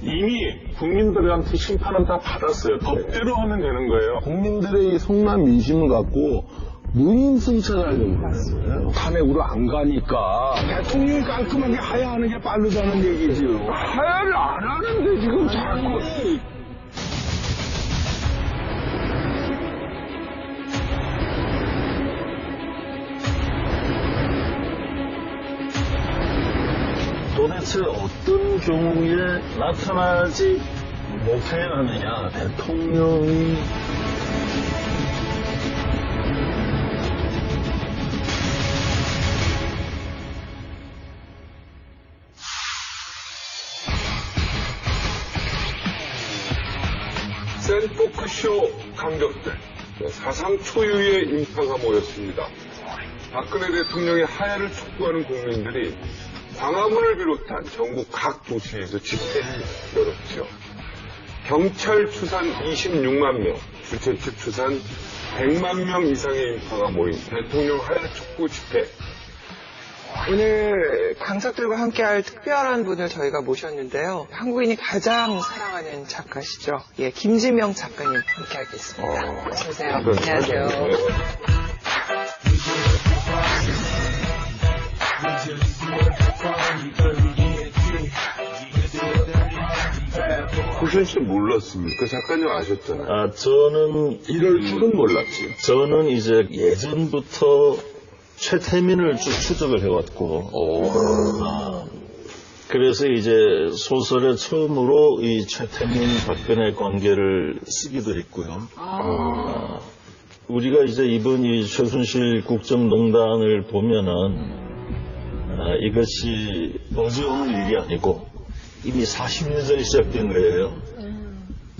이미 국민들한테 심판은 다 받았어요. 법대로 하면 되는 거예요. 국민들의 이 성남 민심을 갖고 무임승차하려고 그랬어요. 탄핵으로 안 가니까 대통령이 깔끔하게 하야하는 게 빠르다는 얘기지요. 하야를 안 하는데 지금 자꾸. 도대체 어떤 경우에 나타나지 못해야 하느냐. 대통령이 샌포크쇼 강적들, 사상 초유의 인파가 모였습니다. 박근혜 대통령의 하야를 촉구하는 국민들이 광화문을 비롯한 전국 각 도시에서 집회를 열었죠. 경찰 추산 26만 명, 주최 측 추산 100만 명 이상의 인파가 모인 대통령 하야 촉구 집회. 오늘 강석들과 함께할 특별한 분을 저희가 모셨는데요. 한국인이 가장 사랑하는 작가시죠. 예, 김지명 작가님 함께하겠습니다. 어서 오세요. 안녕하세요. 구현 씨 몰랐습니까? 작가님 아셨잖아요. 저는 이럴 줄은 몰랐지. 저는 이제 예전부터 최태민을 쭉 추적을 해왔고, 그래서 이제 소설에 처음으로 이 최태민 박근혜 관계를 쓰기도 했고요. 우리가 이제 이번 이 최순실 국정농단을 보면은 이것이 어제 오늘 일이 아니고 이미 40년 전에 시작된 거예요.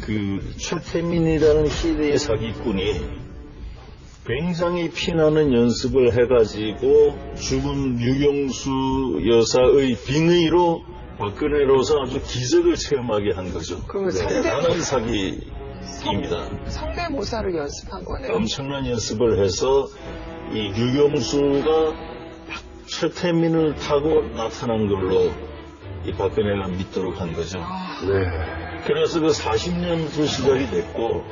그 최태민이라는 희대의 사기꾼이 굉장히 피나는 연습을 해가지고 죽은 유경수 여사의 빙의로 박근혜로서 아주 기적을 체험하게 한 거죠. 대단한 사기입니다. 성대모사를 연습한 거네요. 엄청난 연습을 해서 이 유경수가 최태민을 타고 나타난 걸로 이 박근혜가 믿도록 한 거죠. 그래서 그 40년부터 시작이 됐고,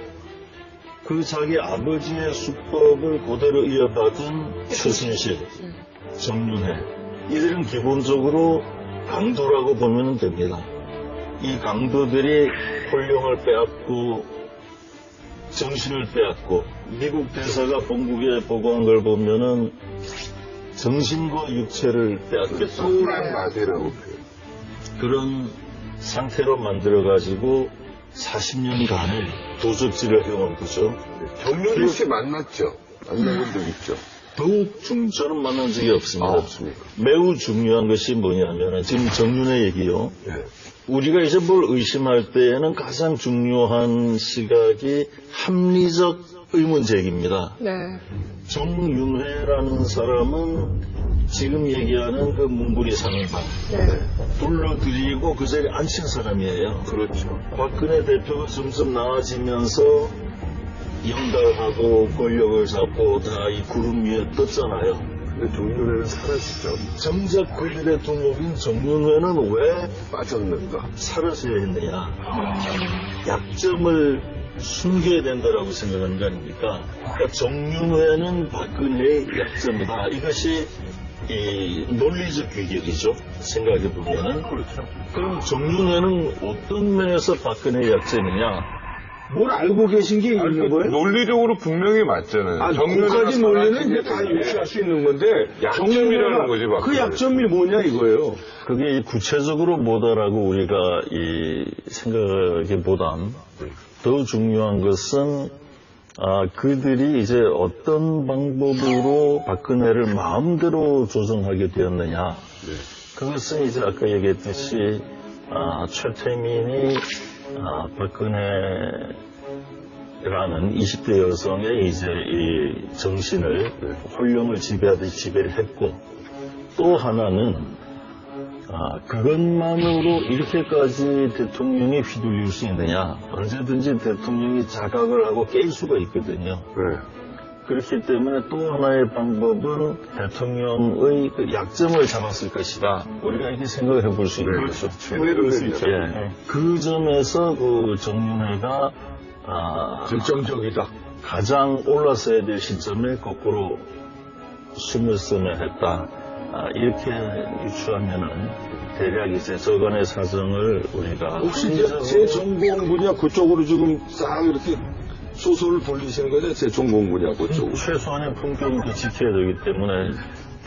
그 자기 아버지의 수법을 그대로 이어받은 최순실, 정윤회, 이들은 기본적으로 강도라고 보면 됩니다. 이 강도들이 권력을 빼앗고 정신을 빼앗고, 미국 대사가 본국에 보고한 걸 보면은 정신과 육체를 빼앗겠다. 소란 마대라고 표현. 그런 상태로 만들어가지고 40년간을 도적질을 해온 거죠. 정윤회 씨 만났죠? 만나본 적 있죠? 더욱 저는 만난 적이 없습니다. 없습니까? 매우 중요한 것이 뭐냐면 지금 정윤회 얘기요. 우리가 이제 뭘 의심할 때에는 가장 중요한 시각이 합리적 의문 제기입니다. 정윤회라는 사람은 지금 얘기하는 그 문고리 상인방 불러들이고 그 자리에 앉힌 사람이에요. 그렇죠. 박근혜 대표가 점점 나아지면서 연달하고 권력을 잡고 다 이 구름 위에 떴잖아요. 근데 정윤회는 사라지죠. 정작 그들의 두목인 정윤회는 왜 빠졌는가? 사라져야 했느냐. 약점을 숨겨야 된다라고 생각하는 거 아닙니까? 그러니까 정윤회는 박근혜의 약점이다. 이것이 이 논리적 규격이죠. 생각해 보면은. 그렇죠. 그럼 정윤회는 어떤 면에서 박근혜의 약점이냐? 뭘 알고 계신 게 있는 거예요? 논리적으로 분명히 맞잖아요. 그까지 논리는 이제 다 유추할 수 있는 건데 약점이라는 거지, 그 약점이 뭐냐 이거예요. 그게 구체적으로 뭐다라고 우리가 생각하기보단 더 중요한 것은 그들이 이제 어떤 방법으로 박근혜를 마음대로 조정하게 되었느냐. 그것은 이제 아까 얘기했듯이 최태민이 박근혜라는 20대 여성의 이제 이 정신을 혼령을 지배하듯이 지배를 했고, 또 하나는 그것만으로 이렇게까지 대통령이 휘둘릴 수 있느냐. 언제든지 대통령이 자각을 하고 깰 수가 있거든요. 네. 그렇기 때문에 또 하나의 방법은 대통령의 그 약점을 잡았을 것이다. 우리가 이렇게 생각을 해볼 수 있는 거죠. 충분히 그럴 수 있죠. 예. 그 점에서 그 정윤회가 결정적이다. 가장 올라서야 될 시점에 거꾸로 숨을 쓰면했다. 이렇게 유추하면은 대략 이제 저간의 사정을 우리가 혹시 제 전공 분야 그쪽으로 지금 싹 이렇게 소설을 돌리시는 거죠? 제 전공 분야 그쪽으로. 최소한의 품격을 지켜야 되기 때문에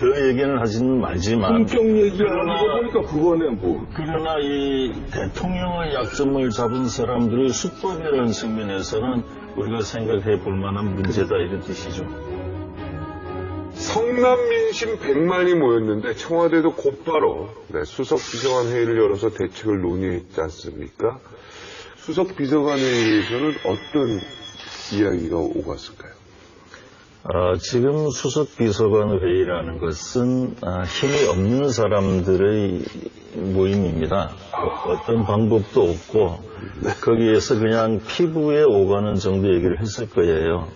더 얘기는 하지는 말지만 품격 얘기하는 거 보니까 그거네 뭐. 그러나 이 대통령의 약점을 잡은 사람들의 수법이라는 측면에서는 우리가 생각해 볼 만한 문제다 이런 뜻이죠. 성남 민심 100만이 모였는데 청와대도 곧바로 수석 비서관 회의를 열어서 대책을 논의했지 않습니까? 수석 비서관 회의에서는 어떤 이야기가 오갔을까요? 지금 수석 비서관 회의라는 것은 힘이 없는 사람들의 모임입니다. 어떤 방법도 없고 거기에서 그냥 피부에 오가는 정도 얘기를 했을 거예요.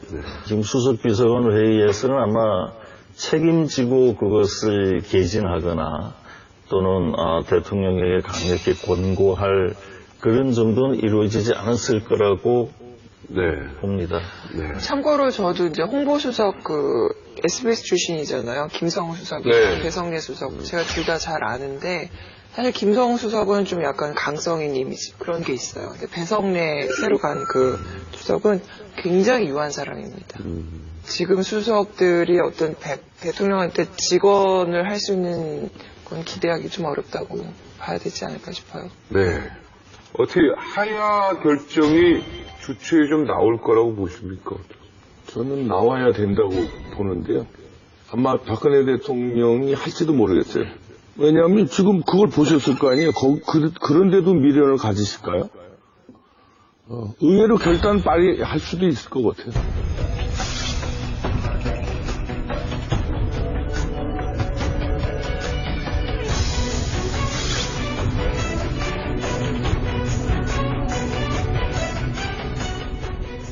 지금 수석 비서관 회의에서는 아마 책임지고 그것을 개진하거나 또는 대통령에게 강력히 권고할 그런 정도는 이루어지지 않았을 거라고 봅니다. 네. 참고로 저도 이제 홍보수석 SBS 출신이잖아요. 김성우 수석이 네. 배성래 수석. 제가 둘 다 잘 아는데 사실 김성우 수석은 좀 약간 강성인 이미지 그런 게 있어요. 근데 배성래 새로 간 그 수석은 굉장히 유한 사람입니다. 지금 수석들이 어떤 대통령한테 직언을 할 수 있는 건 기대하기 좀 어렵다고 봐야 되지 않을까 싶어요. 네. 어떻게 하야 결정이 주초에 좀 나올 거라고 보십니까? 저는 나와야 된다고 보는데요. 아마 박근혜 대통령이 할지도 모르겠어요. 왜냐하면 지금 그걸 보셨을 거 아니에요. 그런데도 미련을 가지실까요? 의외로 결단 빨리 할 수도 있을 것 같아요.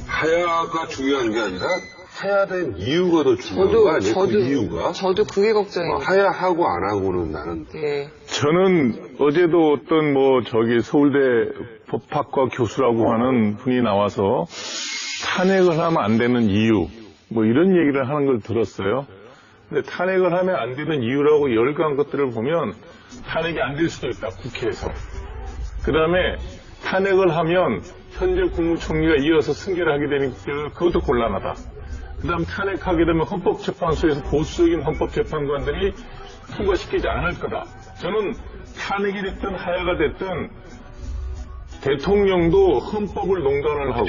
하야가 중요한 게 아니라 하야된 이유가 더 중요한 거 아니에요? 그 이유가? 저도 그게 걱정이에요. 하야하고 안 하고는 나는 네. 저는 어제도 어떤 서울대 법학과 교수라고 하는 분이 나와서 탄핵을 하면 안 되는 이유 이런 얘기를 하는 걸 들었어요. 근데 탄핵을 하면 안 되는 이유라고 열거한 것들을 보면 탄핵이 안 될 수도 있다, 국회에서. 그 다음에 탄핵을 하면 현재 국무총리가 이어서 승계를 하게 되니까 그것도 곤란하다. 그 다음 탄핵하게 되면 헌법재판소에서 보수적인 헌법재판관들이 통과시키지 않을 거다. 저는 탄핵이 됐든 하야가 됐든 대통령도 헌법을 농단을 하고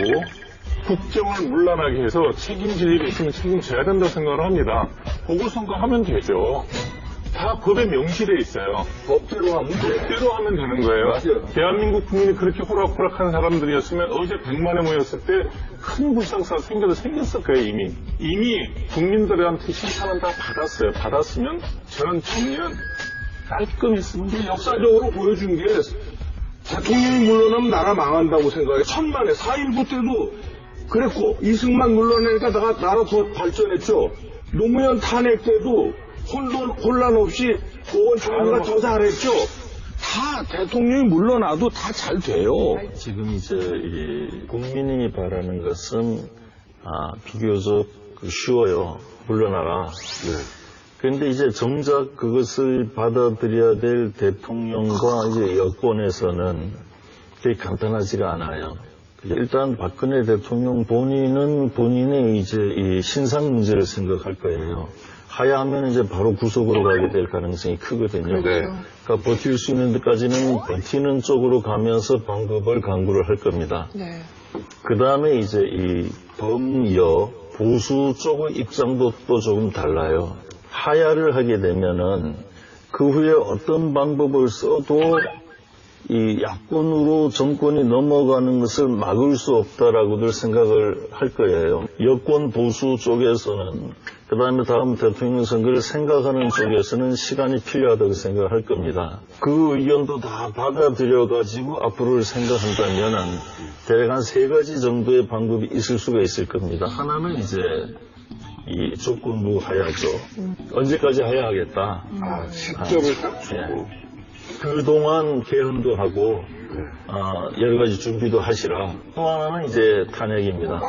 국정을 문란하게 해서 책임질 일이 있으면 책임져야 된다고 생각을 합니다. 보궐선거하면 되죠. 다 법에 명시되어 있어요. 법대로 하면 되는 거예요. 맞아요. 대한민국 국민이 그렇게 호락호락한 사람들이었으면 어제 100만에 모였을 때 큰 불상사가 생겼을 거예요, 이미. 이미 국민들한테 심판은 다 받았어요. 받았으면 저는 정리는 깔끔했으면 돼요. 역사적으로 보여준 게 대통령이 물러나면 나라 망한다고 생각해요. 천만에 4.19 때도 그랬고 이승만 물러나니까 나라 더 발전했죠. 노무현 탄핵 때도 혼란 없이 고원 총리가 더 잘했죠. 다 대통령이 물러나도 다 잘 돼요. 지금 이제 국민이 바라는 것은 비교적 쉬워요. 물러나라. 그런데 이제 정작 그것을 받아들여야 될 대통령과 이제 여권에서는 그게 간단하지가 않아요. 일단 박근혜 대통령 본인은 본인의 이제 이 신상 문제를 생각할 거예요. 하야하면 이제 바로 구속으로 가게 될 가능성이 크거든요. 그러니까 버틸 수 있는 데까지는 버티는 쪽으로 가면서 방법을 강구를 할 겁니다. 네. 그 다음에 이제 이 범여 보수 쪽의 입장도 또 조금 달라요. 하야를 하게 되면은 그 후에 어떤 방법을 써도 이 야권으로 정권이 넘어가는 것을 막을 수 없다라고들 생각을 할 거예요. 여권 보수 쪽에서는, 그 다음에 다음 대통령 선거를 생각하는 쪽에서는 시간이 필요하다고 생각할 겁니다. 그 의견도 다 받아들여가지고 앞으로를 생각한다면은 대략 한 3가지 정도의 방법이 있을 수가 있을 겁니다. 하나는 이제 이 조건부 하야죠. 언제까지 하야하겠다. 시점을 딱 주고. 예. 그동안 개헌도 하고 여러 가지 준비도 하시라. 또 하나는 이제 탄핵입니다.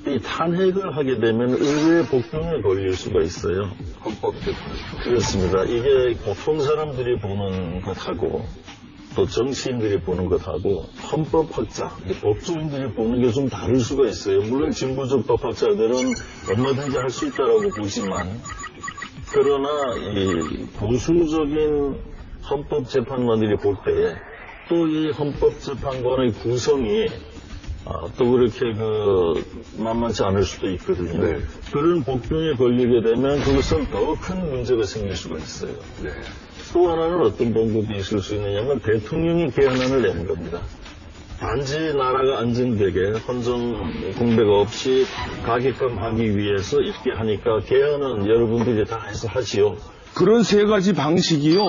이 탄핵을 하게 되면 의회 복종에 걸릴 수가 있어요. 헌법재판. 그렇습니다. 이게 보통 사람들이 보는 것하고 또 정치인들이 보는 것하고 헌법학자, 법조인들이 보는 게 좀 다를 수가 있어요. 물론 진보적 법학자들은 얼마든지 할 수 있다고 보지만, 그러나 이 보수적인 헌법재판관들이 볼 때에 또 이 헌법재판관의 구성이 또 그렇게 만만치 않을 수도 있거든요. 네. 그런 복종에 걸리게 되면 그것은 더 큰 문제가 생길 수가 있어요. 네. 또 하나는 어떤 방법이 있을 수 있느냐면 대통령이 개헌안을 내는 겁니다. 단지 나라가 안정되게 헌정 공백 없이 가게끔 하기 위해서 이렇게 하니까 개헌은 여러분들이 다 해서 하지요. 그런 3가지 방식이요.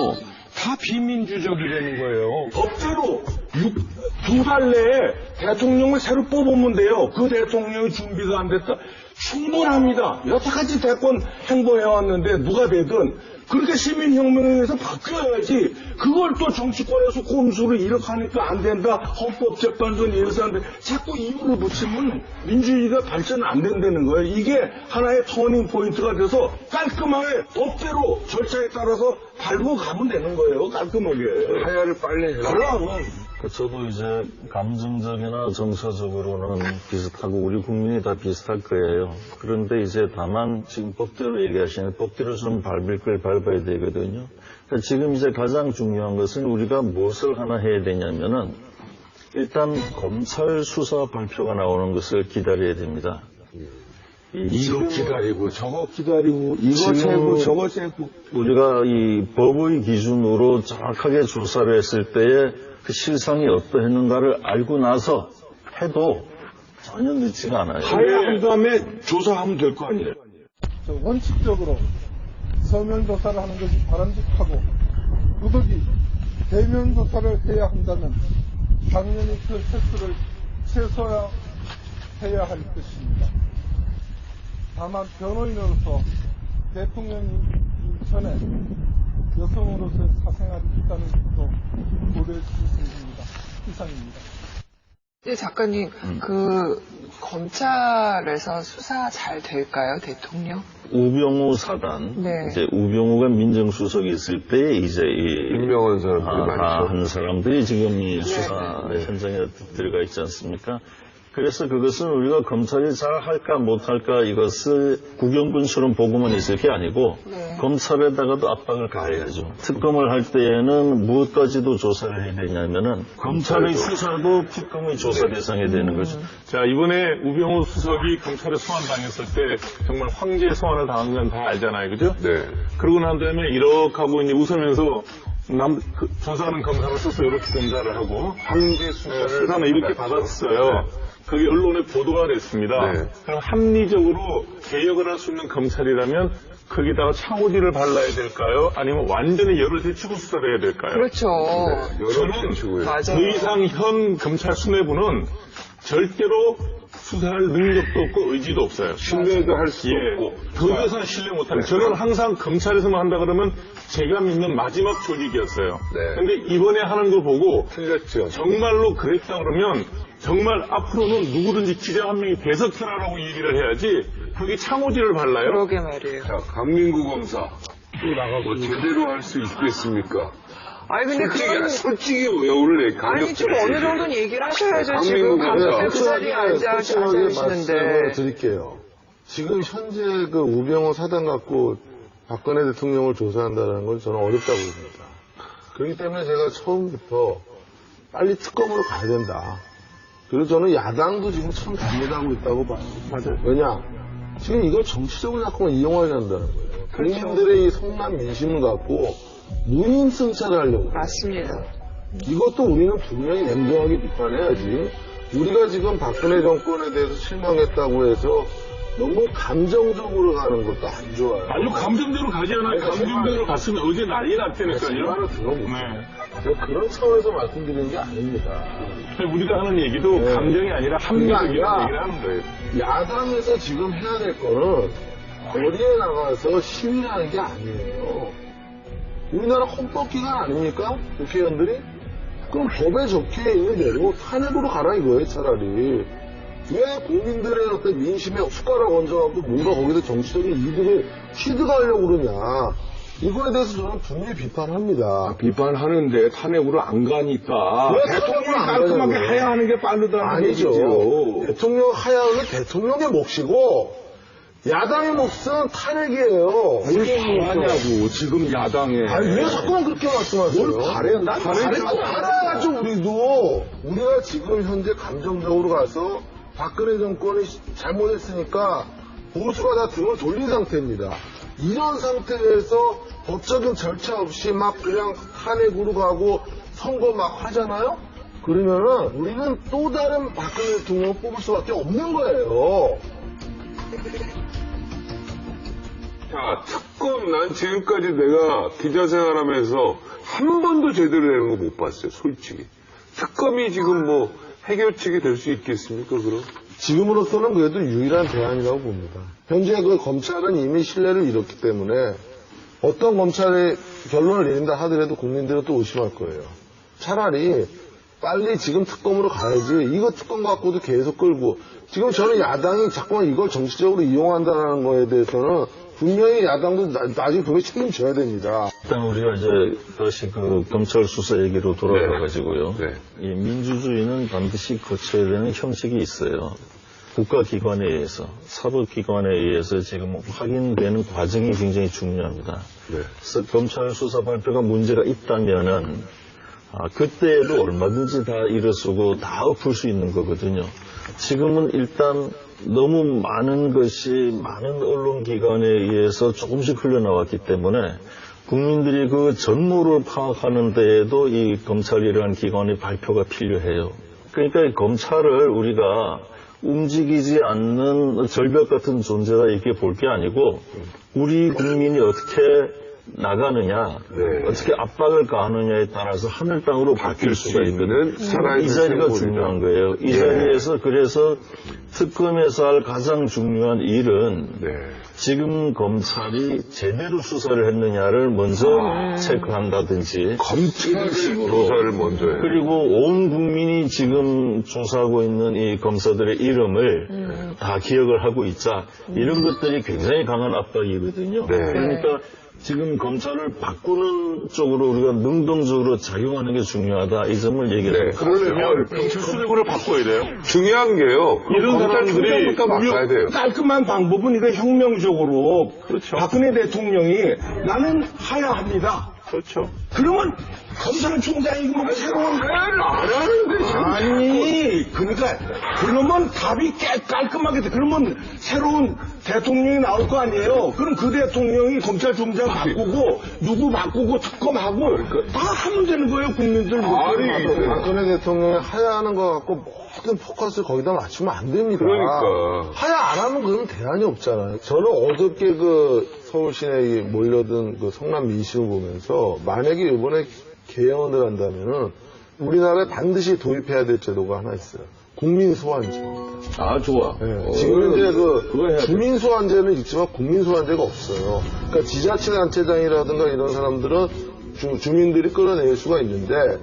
다 비민주적이라는 거예요. 법대로 2달 내에 대통령을 새로 뽑으면 돼요. 그 대통령이 준비가 안 됐다. 충분합니다. 여태까지 대권 행보해왔는데 누가 되든 그렇게 시민혁명에 의해서 바뀌어야지. 그걸 또 정치권에서 꼼수를 이렇게 하니까 안 된다. 헌법재판도 이래서 안 돼. 자꾸 이유를 붙이면 민주주의가 발전 안 된다는 거예요. 이게 하나의 터닝 포인트가 돼서 깔끔하게 법대로 절차에 따라서 밟고 가면 되는 거예요. 깔끔하게. 하야를 빨리 해라. 그럼. 저도 이제 감정적이나 정서적으로는 비슷하고 우리 국민이 다 비슷할 거예요. 그런데 이제 다만 지금 법대로 얘기하시는 법대로 좀 밟을 걸 밟아야 되거든요. 그러니까 지금 이제 가장 중요한 것은 우리가 무엇을 하나 해야 되냐면은 일단 검찰 수사 발표가 나오는 것을 기다려야 됩니다. 이거 기다리고 저거 기다리고 이거 재고 저거 재고. 우리가 이 법의 기준으로 정확하게 조사를 했을 때에 그 실상이 어떠했는가를 알고 나서 해도 전혀 늦지가 않아요. 하야한 다음에 조사하면 될 거 아니에요. 원칙적으로 서면 조사를 하는 것이 바람직하고 누더기 대면 조사를 해야 한다면 당연히 그 횟수를 최소화해야 할 것입니다. 다만 변호인으로서 대통령 전에 여성으로서의 사생활이 있다는 것도 고려해 주시면 됩니다. 이상입니다. 네, 작가님, 검찰에서 수사 잘 될까요, 대통령? 우병우 사단, 네. 이제 우병우가 민정수석이 있을 때 이제 유명한 사람들이 많죠. 한 사람들이 지금 이 수사 현장에 들어가 있지 않습니까? 그래서 그것은 우리가 검찰이 잘 할까 못할까 이것을 구경꾼처럼 보고만 있을 게 아니고 검찰에다가도 압박을 가해야죠. 특검을 할 때에는 무엇까지도 조사를 해야 되냐면은 검찰의 수사도 특검의 조사 대상이 되는 거죠. 자, 이번에 우병우 수석이 검찰에 소환당했을 때 정말 황제 소환을 당한 건 다 알잖아요. 그죠? 네. 그러고 난 다음에 이렇게 하고 이제 웃으면서 조사하는 검사를 써서 이렇게 검사를 하고 황제 수사를 이렇게 받았어요. 그게 언론에 보도가 됐습니다. 네. 그럼 합리적으로 개혁을 할 수 있는 검찰이라면 거기다가 창호지를 발라야 될까요? 아니면 완전히 열을 데치고 수사를 해야 될까요? 그렇죠. 저는 맞아요. 더 이상 현 검찰 수뇌부는 절대로 수사할 능력도 없고 의지도 없어요. 신뢰도 할 수 없고. 더 이상 신뢰 못하는. 저는 항상 검찰에서만 한다 그러면 제가 믿는 마지막 조직이었어요. 네. 근데 이번에 하는 거 보고 틀렸죠. 정말로 그랬다 그러면 정말 앞으로는 누구든지 기자 한 명이 대석현하라고 얘기를 해야지 거기 창호지를 발라요? 그러게 말이에요. 자, 강민구 검사. 또 나가고 제대로 할 수 있겠습니까? 아니, 근데 솔직히 왜 오늘 아니, 좀 어느 정도는 얘기를 하셔야죠. 강민구 지금 검사. 감독님 그 자리에 말씀을 앉아계시는데. 드릴게요. 지금 현재 그 우병우 사단 갖고 박근혜 대통령을 조사한다는 건 저는 어렵다고 봅니다. 그렇기 때문에 제가 처음부터 빨리 특검으로 가야 된다. 그리고 저는 야당도 지금 참 잘못하고 있다고 봐요. 왜냐? 지금 이걸 정치적으로 자꾸만 이용하려 한다는 거예요. 국민들의 이 성난 민심을 갖고 무임승차를 하려고. 맞습니다. 이것도 우리는 분명히 냉정하게 비판해야지. 우리가 지금 박근혜 정권에 대해서 실망했다고 해서 너무 감정적으로 가는 것도 안 좋아요. 아주 감정대로 가지 않아요. 감정대로 갔으면 어제 난리 제 났다니까요. 말을 들어보세요. 네. 제가 그런 차원에서 말씀드리는 게 아닙니다. 우리가 하는 얘기도 네. 감정이 아니라 합리적인 그게 아니라 얘기를 하는 거예요. 야당에서 지금 해야 될 거는 거리에 나가서 시위하는 게 아니에요. 우리나라 헌법기관 아닙니까? 국회의원들이? 그럼 법에 적혀 있는 대로 탄핵으로 가라 이거예요, 차라리. 왜 국민들의 어떤 민심에 숟가락 얹어갖고 뭔가 거기서 정치적인 이득을 취득하려고 그러냐. 이거에 대해서 저는 분명히 비판합니다. 비판하는데 탄핵으로 안 가니까 왜 대통령이 탄핵으로 안 깔끔하게 가냐고요. 하야하는 게 빠르다는 아니죠. 얘기죠. 대통령 하야는 대통령의 몫이고 야당의 몫은 탄핵이에요. 뭘 바라냐고 지금 야당에. 아니 왜 자꾸만 그렇게 말씀하세요? 뭘 바래? 난 바라야죠 우리도. 우리가 지금 현재 감정적으로 가서 박근혜 정권이 잘못했으니까 보수가 다 등을 돌린 상태입니다. 이런 상태에서 법적인 절차 없이 막 그냥 탄핵으로 가고 선거 막 하잖아요? 그러면은 우리는 또 다른 박근혜 대통령을 뽑을 수밖에 없는 거예요. 자, 특검, 난 지금까지 내가 기자 생활하면서 한 번도 제대로 되는 거 못 봤어요, 솔직히. 특검이 지금 뭐 해결책이 될 수 있겠습니까, 그럼? 지금으로서는 그래도 유일한 대안이라고 봅니다. 현재 그 검찰은 이미 신뢰를 잃었기 때문에 어떤 검찰이 결론을 내린다 하더라도 국민들은 또 의심할 거예요. 차라리 빨리 지금 특검으로 가야지. 이거 특검 갖고도 계속 끌고. 지금 저는 야당이 자꾸만 이걸 정치적으로 이용한다는 거에 대해서는 분명히 야당도 나중에 분명히 책임져야 됩니다. 일단 우리가 이제 다시 그 검찰 수사 얘기로 돌아가가지고요. 네. 이 민주주의는 반드시 거쳐야 되는 형식이 있어요. 국가기관에 의해서, 사법기관에 의해서 지금 확인되는 과정이 굉장히 중요합니다. 네. 그래서 검찰 수사 발표가 문제가 있다면은 그때에도 얼마든지 다 일어서고 다 엎을 수 있는 거거든요. 지금은 일단 너무 많은 것이 많은 언론기관에 의해서 조금씩 흘러나왔기 때문에 국민들이 그 전모를 파악하는 데에도 이 검찰이라는 기관의 발표가 필요해요. 그러니까 이 검찰을 우리가 움직이지 않는 절벽 같은 존재다 이렇게 볼 게 아니고 우리 국민이 어떻게 나가느냐, 네. 어떻게 압박을 가하느냐에 따라서 하늘 땅으로 바뀔 수가 있는 살아있는 이 자리가 생물이다. 중요한 거예요. 이 자리에서 그래서 특검에서 할 가장 중요한 일은 네. 지금 검찰이 제대로 수사를 했느냐를 먼저 체크한다든지 검찰식으로 조사를 먼저 해요. 그리고 온 국민이 지금 조사하고 있는 이 검사들의 이름을 다 기억을 하고 있자 이런 것들이 굉장히 강한 압박이거든요. 네. 그러니까 지금 검찰을 바꾸는 쪽으로 우리가 능동적으로 작용하는 게 중요하다 이 점을 얘기를 해요. 그러려면 수뇌부를 바꿔야 돼요. 중요한 게요. 이런 검찰 사람들이 총장부터 바꿔야 돼요. 깔끔한 방법은 이거 혁명적으로 그렇죠. 박근혜 대통령이 나는 하야합니다. 그렇죠. 그러면 검찰총장이 뭐 새로운 하야를 안 하는데 아니 그러니까 그러면 답이 깔끔하게 돼. 그러면 새로운 대통령이 나올 거 아니에요. 그럼 그 대통령이 검찰총장 바꾸고 누구 바꾸고 특검하고 다 하면 되는 거예요. 국민들 아니, 박근혜 대통령이 하야하는 거 갖고 모든 포커스를 거기다 맞추면 안 됩니다. 그러니까. 하야 안 하면 그러면 대안이 없잖아요. 저는 어저께 그 서울 시내에 몰려든 그 성남 민심을 보면서 만약에 이번에 개헌을 한다면은 우리나라에 반드시 도입해야 될 제도가 하나 있어요. 국민소환제입니다. 아 좋아. 네, 지금 이제 그거 해야 돼. 주민소환제는 있지만 국민소환제가 없어요. 그러니까 지자체단체장이라든가 이런 사람들은 주민들이 끌어낼 수가 있는데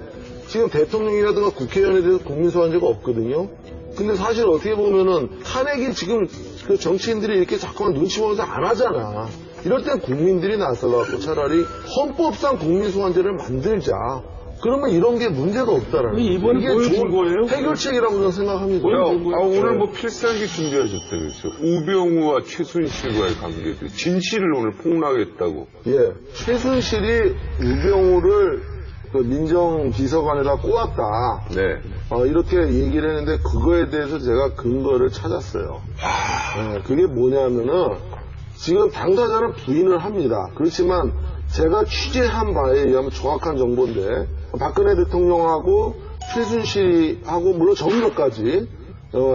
지금 대통령이라든가 국회의원에 대해서 국민소환제가 없거든요. 근데 사실 어떻게 보면은 탄핵이 지금 그 정치인들이 이렇게 자꾸만 눈치 보면서 안 하잖아. 이럴 땐 국민들이 나서갖고 차라리 헌법상 국민소환제를 만들자. 그러면 이런 게 문제가 없다라는 이번에 이게 보여준 좋은 거예요? 해결책이라고 저는 생각합니다. 오늘 뭐 필살기 준비하셨다면서요. 우병우와 최순실과의 관계들. 진실을 오늘 폭로하겠다고. 예, 최순실이 우병우를 그 민정비서관에다 꼬았다. 네. 이렇게 얘기를 했는데 그거에 대해서 제가 근거를 찾았어요. 그게 뭐냐면은 지금 당사자는 부인을 합니다. 그렇지만 제가 취재한 바에 의하면 정확한 정보인데 박근혜 대통령하고 최순실하고 물론 정도까지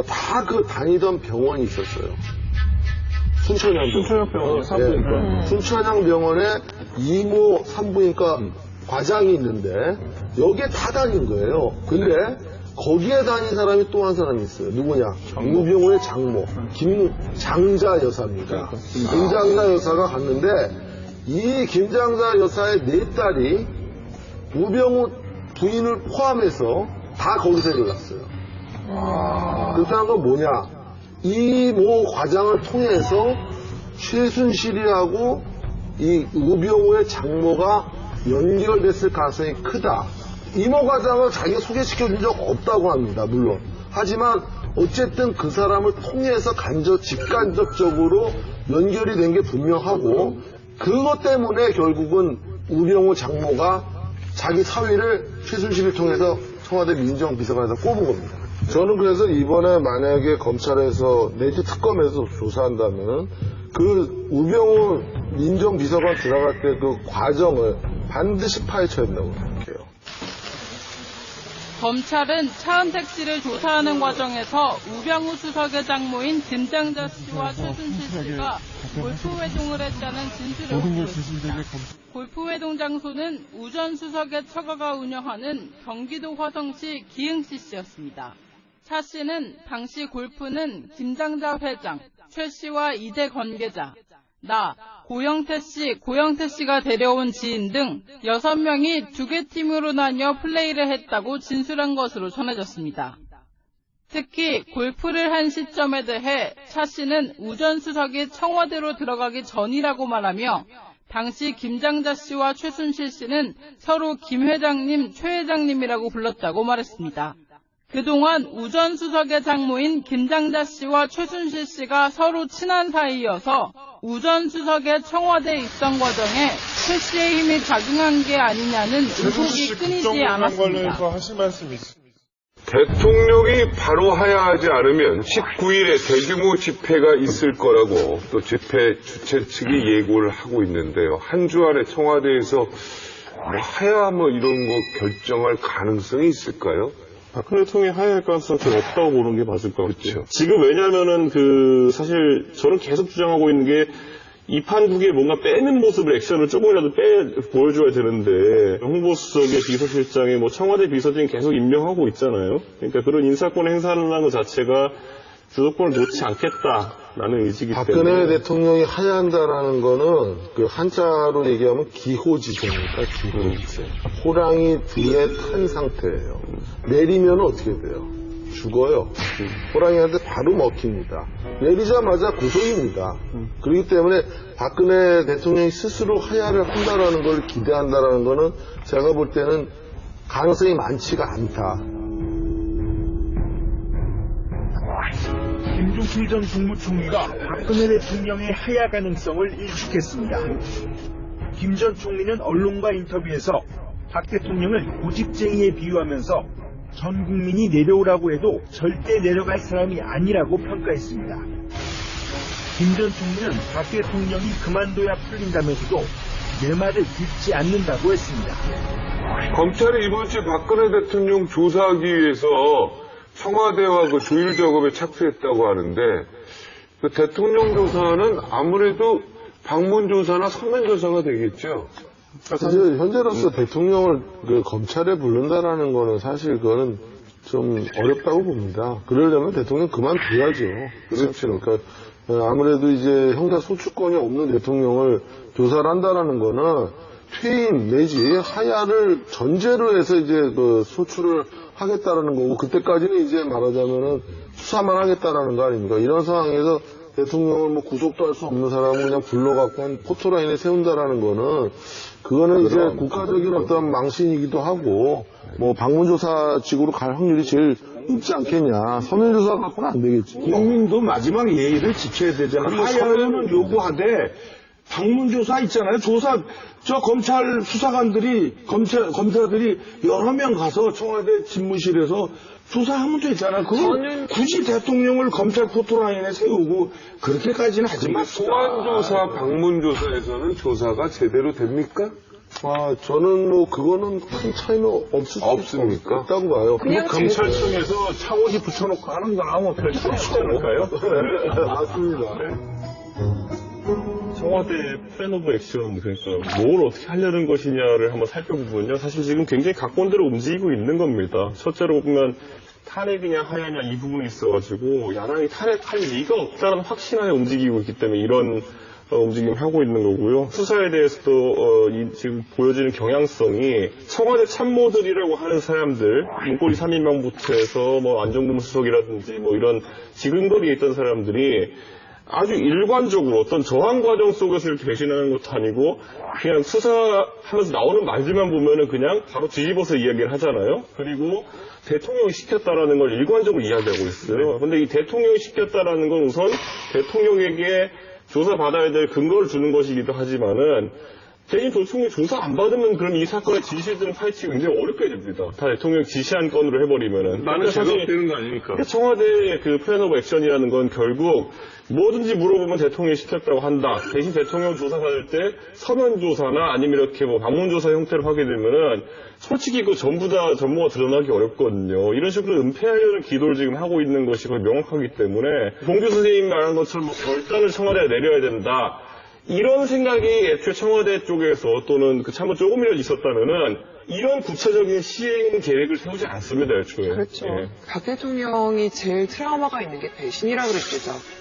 다 그 다니던 병원이 있었어요. 순천향병원. 산부인과. 순천향병원에 이모 산부인과 과장이 있는데 여기에 다 다닌 거예요. 근데 거기에 다닌 사람이 또 한 사람이 있어요. 누구냐? 우병우의 장모 김장자 여사입니다. 김장자 여사가 갔는데 이 김장자 여사의 네 딸이 우병우 부인을 포함해서 다 거기서 일어났어요. 그렇다는 건 뭐냐? 이 모 과장을 통해서 최순실이하고 이 우병우의 장모가 연결됐을 가능성이 크다. 이모 과장을 자기가 소개시켜준 적 없다고 합니다. 물론. 하지만 어쨌든 그 사람을 통해서 직간접적으로 연결이 된 게 분명하고 그것 때문에 결국은 우병우 장모가 자기 사위를 최순실을 통해서 청와대 민정비서관에서 꼽은 겁니다. 저는 그래서 이번에 만약에 검찰에서 내지 특검에서 조사한다면 그 우병우 민정비서관 들어갈 때 그 과정을 반드시 파헤쳐야 된다고 생각해요. 검찰은 차은택 씨를 조사하는 과정에서 우병우 수석의 장모인 김장자 씨와 최순실 씨가 골프회동을 했다는 진술을 확보했습니다. 골프회동 장소는 우 전 수석의 처가가 운영하는 경기도 화성시 기흥시 씨였습니다. 차 씨는 당시 골프는 김장자 회장, 최 씨와 이대 관계자, 고영태 씨가 데려온 지인 등 6명이 2개 팀으로 나뉘어 플레이를 했다고 진술한 것으로 전해졌습니다. 특히 골프를 한 시점에 대해 차 씨는 우 전 수석이 청와대로 들어가기 전이라고 말하며 당시 김장자 씨와 최순실 씨는 서로 김 회장님, 최 회장님이라고 불렀다고 말했습니다. 그동안 우 전 수석의 장모인 김장자 씨와 최순실 씨가 서로 친한 사이여서 우 전 수석의 청와대 입성 과정에 최 씨의 힘이 작용한 게 아니냐는 의혹이 끊이지 않았습니다. 하실 말씀이 있습니다. 대통령이 바로 하야하지 않으면 19일에 대규모 집회가 있을 거라고 또 집회 주최 측이 예고를 하고 있는데요. 한 주 안에 청와대에서 하야 이런 거 결정할 가능성이 있을까요? 박근혜 대통령이 하야할 가능성은 좀 없다고 보는 게 맞을 것 같아요. 지금 왜냐면은 사실 저는 계속 주장하고 있는 게 이 판국에 뭔가 빼는 모습을 액션을 조금이라도 보여줘야 되는데 홍보수석의 비서실장에 청와대 비서진 계속 임명하고 있잖아요. 그러니까 그런 인사권 행사하는 것 자체가 주도권을 놓지 않겠다라는 의지이기 때문에 박근혜 대통령이 하야한다라는 거는 그 한자로 얘기하면 기호지입니까? 기호지. 호랑이 등에 탄 상태예요. 내리면 어떻게 돼요? 죽어요. 호랑이한테 바로 먹힙니다. 내리자마자 구속입니다. 그렇기 때문에 박근혜 대통령이 스스로 하야를 한다라는 걸 기대한다라는 거는 제가 볼 때는 가능성이 많지가 않다. 김종필 전 국무총리가 박근혜 대통령의 하야 가능성을 일축했습니다. 김 전 총리는 언론과 인터뷰에서 박 대통령을 고집쟁이에 비유하면서 전 국민이 내려오라고 해도 절대 내려갈 사람이 아니라고 평가했습니다. 김 전 총리는 박 대통령이 그만둬야 풀린다면서도 내 말을 듣지 않는다고 했습니다. 검찰이 이번 주 박근혜 대통령 조사하기 위해서 청와대와 그 조율 작업에 착수했다고 하는데 그 대통령 조사는 아무래도 방문 조사나 서면 조사가 되겠죠. 사실 현재로서 대통령을 검찰에 부른다라는 거는 사실 그거는 좀 어렵다고 봅니다. 그러려면 대통령 그만둬야죠. 그렇죠. 그러니까 아무래도 이제 형사 소추권이 없는 대통령을 조사를 한다라는 거는 퇴임 내지 하야를 전제로 해서 이제 그 소추를 하겠다라는 거고 그때까지는 이제 말하자면은 수사만 하겠다라는 거 아닙니까? 이런 상황에서 대통령을 구속도 할 수 없는 사람을 그냥 불러갖고 한 포토라인에 세운다라는 거는 그거는 이제 국가적인 어떤 망신이기도 하고 방문조사직으로 갈 확률이 제일 높지 않겠냐. 서면조사 갖고는 안 되겠지. 국민도 마지막 예의를 지켜야 되잖아요. 하야는 요구하되 방문조사 있잖아요. 검찰 수사관들이, 검사들이 여러 명 가서 청와대 집무실에서 조사하면 되잖아. 그걸 굳이 대통령을 검찰 포토라인에 세우고 그렇게까지는 하지 맙시다. 소환조사, 방문조사에서는 조사가 제대로 됩니까? 저는 그거는 큰 차이는 없습니까? 없다고 봐요. 검찰청에서 창호지 붙여놓고 하는 거나 뭐 별 차이 없지 않을까요? 맞습니다. 청와대 플랜 오브 액션, 그러니까 뭘 어떻게 하려는 것이냐를 한번 살펴보면요. 사실 지금 굉장히 각본대로 움직이고 있는 겁니다. 첫째로 보면 탄핵이냐 하야냐 이 부분이 있어가지고 야당이 탄핵할 리가 없다는 확신하에 움직이고 있기 때문에 이런 움직임을 하고 있는 거고요. 수사에 대해서도 지금 보여지는 경향성이 청와대 참모들이라고 하는 사람들, 문고리 3인방부터 해서 안정금 수석이라든지 이런 지근거리에 있던 사람들이 아주 일관적으로 어떤 저항 과정 속에서 이렇게 배신하는 것도 아니고 그냥 수사하면서 나오는 말들만 보면은 그냥 바로 뒤집어서 이야기를 하잖아요. 그리고 대통령이 시켰다라는 걸 일관적으로 이야기하고 있어요. 근데 이 대통령이 시켰다라는 건 우선 대통령에게 조사받아야 될 근거를 주는 것이기도 하지만은 대신 대통령이 조사 안 받으면 그럼 이 사건의 진실들은 파헤치기 굉장히 어렵게 됩니다. 다 대통령이 지시한 건으로 해버리면은. 나는 제각되는 거 아닙니까? 청와대의 그 플랜 오브 액션이라는 건 결국 뭐든지 물어보면 대통령이 시켰다고 한다. 대신 대통령 조사받을 때 서면 조사나 아니면 이렇게 방문 조사 형태로 하게 되면은 솔직히 전부 다 전모가 드러나기 어렵거든요. 이런 식으로 은폐하려는 기도를 지금 하고 있는 것이 거의 명확하기 때문에 봉규 선생님이 말한 것처럼 결단을 청와대가 내려야 된다. 이런 생각이 애초에 청와대 쪽에서 또는 그 참모 조금이라도 있었다면은 이런 구체적인 시행 계획을 세우지 않습니다, 애초에. 그렇죠. 예. 박 대통령이 제일 트라우마가 있는 게 배신이라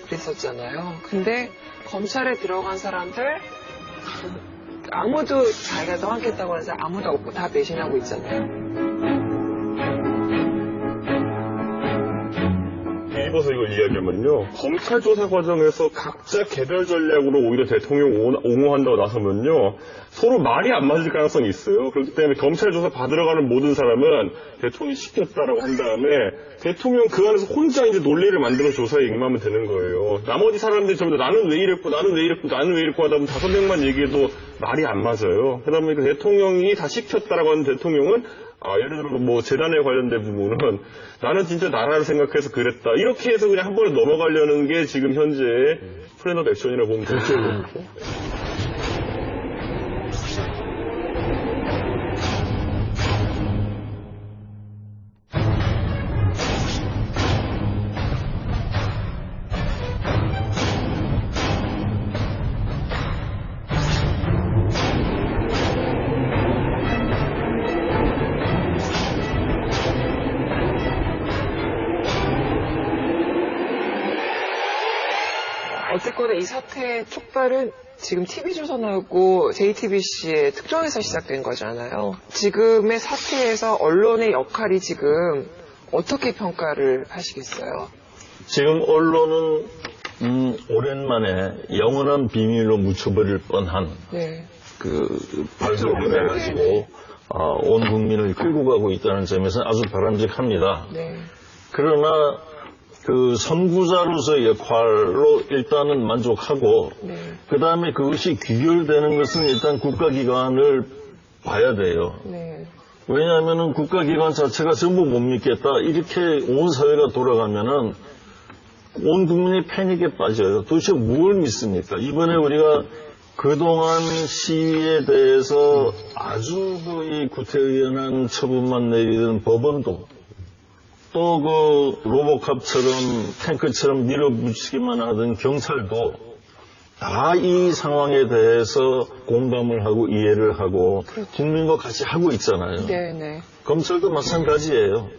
그랬었잖아요. 근데 검찰에 들어간 사람들 아무도 자기가 떠안겠다고 하는 사람 아무도 없고 다 배신하고 있잖아요. 뒤집어서 이걸 이야기하면요. 검찰 조사 과정에서 각자 개별 전략으로 오히려 대통령 옹호한다고 나서면요. 서로 말이 안 맞을 가능성이 있어요. 그렇기 때문에 검찰 조사 받으러 가는 모든 사람은 대통령이 시켰다라고 한 다음에 대통령 그 안에서 혼자 이제 논리를 만들어 조사에 임하면 되는 거예요. 나머지 사람들이 전부 다 나는 왜 이랬고 나는 왜 이랬고 나는 왜 이랬고 하다 보면 5명만 얘기해도 말이 안 맞아요. 그러다 보니까 대통령이 다 시켰다라고 하는 대통령은 예를 들어 재단에 관련된 부분은 나는 진짜 나라를 생각해서 그랬다. 이렇게 해서 그냥 한 번에 넘어가려는 게 지금 현재의 플랜 오브 액션이라고 보면 되죠. 어쨌거나 이 사태의 촉발은 지금 TV조선하고 JTBC의 특종에서 시작된 거잖아요. 지금의 사태에서 언론의 역할이 지금 어떻게 평가를 하시겠어요? 지금 언론은 오랜만에 영원한 비밀로 묻혀버릴 뻔한 발족을 해가지고 온 국민을 끌고 가고 있다는 점에서 아주 바람직합니다. 네. 그러나 그 선구자로서의 역할로 일단은 만족하고 그 다음에 그것이 귀결되는 것은 일단 국가기관을 봐야 돼요. 네. 왜냐하면은 국가기관 자체가 전부 못 믿겠다 이렇게 온 사회가 돌아가면은 온 국민이 패닉에 빠져요. 도대체 뭘 믿습니까? 이번에 우리가 그동안 시위에 대해서 아주 이 구태의연한 처분만 내리던 법원도 또 그 로보캅처럼 탱크처럼 밀어붙이기만 하던 경찰도 다 이 상황에 대해서 공감을 하고 이해를 하고 국민과 같이 하고 있잖아요. 네네. 검찰도 마찬가지예요.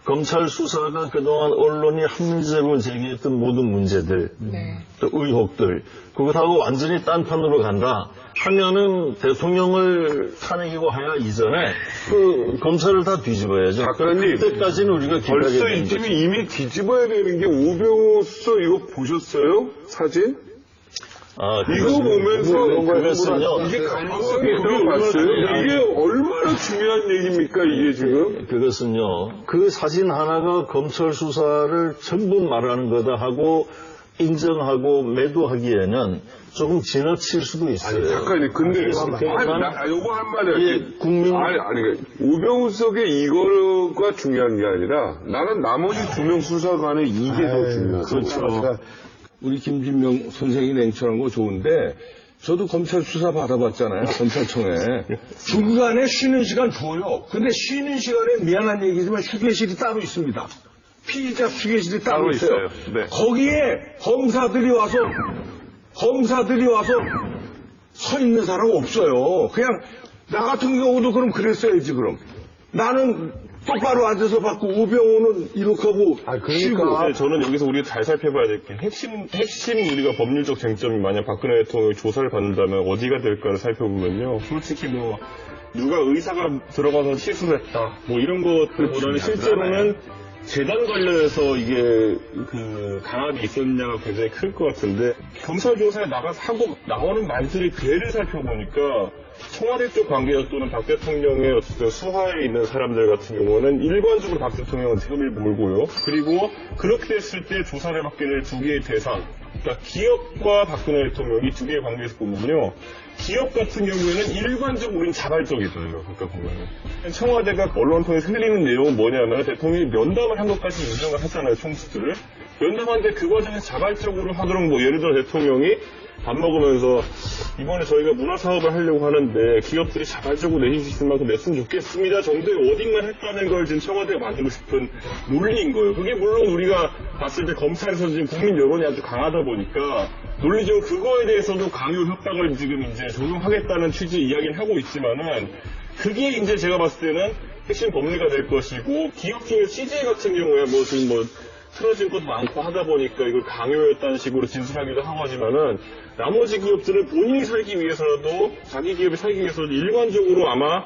검찰 수사가 그동안 언론이 합리적으로 제기했던 모든 문제들, 또 의혹들, 그것하고 완전히 딴판으로 간다 하면은 대통령을 탄핵이고 하야 이전에 그 검찰을 다 뒤집어야죠. 작가님, 그때까지는 우리가 벌써 지금 이미 뒤집어야 되는 게 우병우 수석 이거 보셨어요? 사진? 이거 보면서 이게 가능성이 있다고 봤어요? 이게 얼마나 중요한 얘기입니까, 이게 지금? 그것은요, 그 사진 하나가 검찰 수사를 전부 말하는 거다 하고 인정하고 매도하기에는 조금 지나칠 수도 있어요. 아니, 작가님, 근데, 요거 한마디 예, 국민. 아니, 우병우 수석의 이거가 중요한 게 아니라, 나는 나머지 두 명 수사관의 이게 더 중요하다. 그렇죠. 우리 김진명 선생이 냉철한 거 좋은데, 저도 검찰 수사 받아봤잖아요, 검찰청에. 중간에 쉬는 시간 줘요. 근데 쉬는 시간에 미안한 얘기지만 휴게실이 따로 있습니다. 피의자 휴게실이 따로 있어요. 네. 거기에 검사들이 와서 서 있는 사람 없어요. 그냥 나 같은 경우도 그럼 그랬어야지, 그럼. 나는 똑바로 앉아서 받고 우병우는 이렇게 하고 쉬고. 네, 저는 여기서 우리가 잘 살펴봐야 될 게 핵심 우리가 법률적 쟁점이 만약 박근혜 대통령이 조사를 받는다면 어디가 될까를 살펴보면요. 솔직히 뭐 누가 의사가 들어가서 실수를 했다 뭐 이런 것들보다는 실제로는 재단 관련해서 이게 그 강압이 있었느냐가 굉장히 클 것 같은데 검찰 조사에 나가서 하고 나오는 말들의 괴를 살펴보니까 청와대 쪽 관계자 또는 박 대통령의 어쨌든 수하에 있는 사람들 같은 경우는 일관적으로 박 대통령은 등을 몰고요. 그리고 그렇게 됐을 때 조사를 받게 될 두 개의 대상, 그러니까 기업과 박근혜 대통령 이 두 개의 관계에서 보면요. 기업 같은 경우에는 일관적으로 우리는 자발적이더라고요. 그러니까 보면은. 청와대가 언론 통해서 흘리는 내용은 뭐냐면 대통령이 면담을 한 것까지 인정을 하잖아요. 총수들을. 면담하는데 그 과정에서 자발적으로 하도록 뭐 예를 들어 대통령이 밥 먹으면서 이번에 저희가 문화사업을 하려고 하는데 기업들이 자발적으로 내실 수 있을 만큼 냈으면 좋겠습니다 정도의 워딩만 했다는 걸 지금 청와대가 만들고 싶은 논리인 거예요. 그게 물론 우리가 봤을 때 검찰에서 지금 국민 여론이 아주 강하다 보니까 논리적으로 그거에 대해서도 강요 협박을 지금 이제 적용하겠다는 취지의 이야기를 하고 있지만은 그게 이제 제가 봤을 때는 핵심 법리가 될 것이고 기업 중에 CJ 같은 경우에 뭐 지금 뭐 틀어진 것도 많고 하다 보니까 이걸 강요였다는 식으로 진술하기도 하고 하지만은 나머지 기업들은 본인이 살기 위해서라도 자기 기업이 살기 위해서도 일관적으로 아마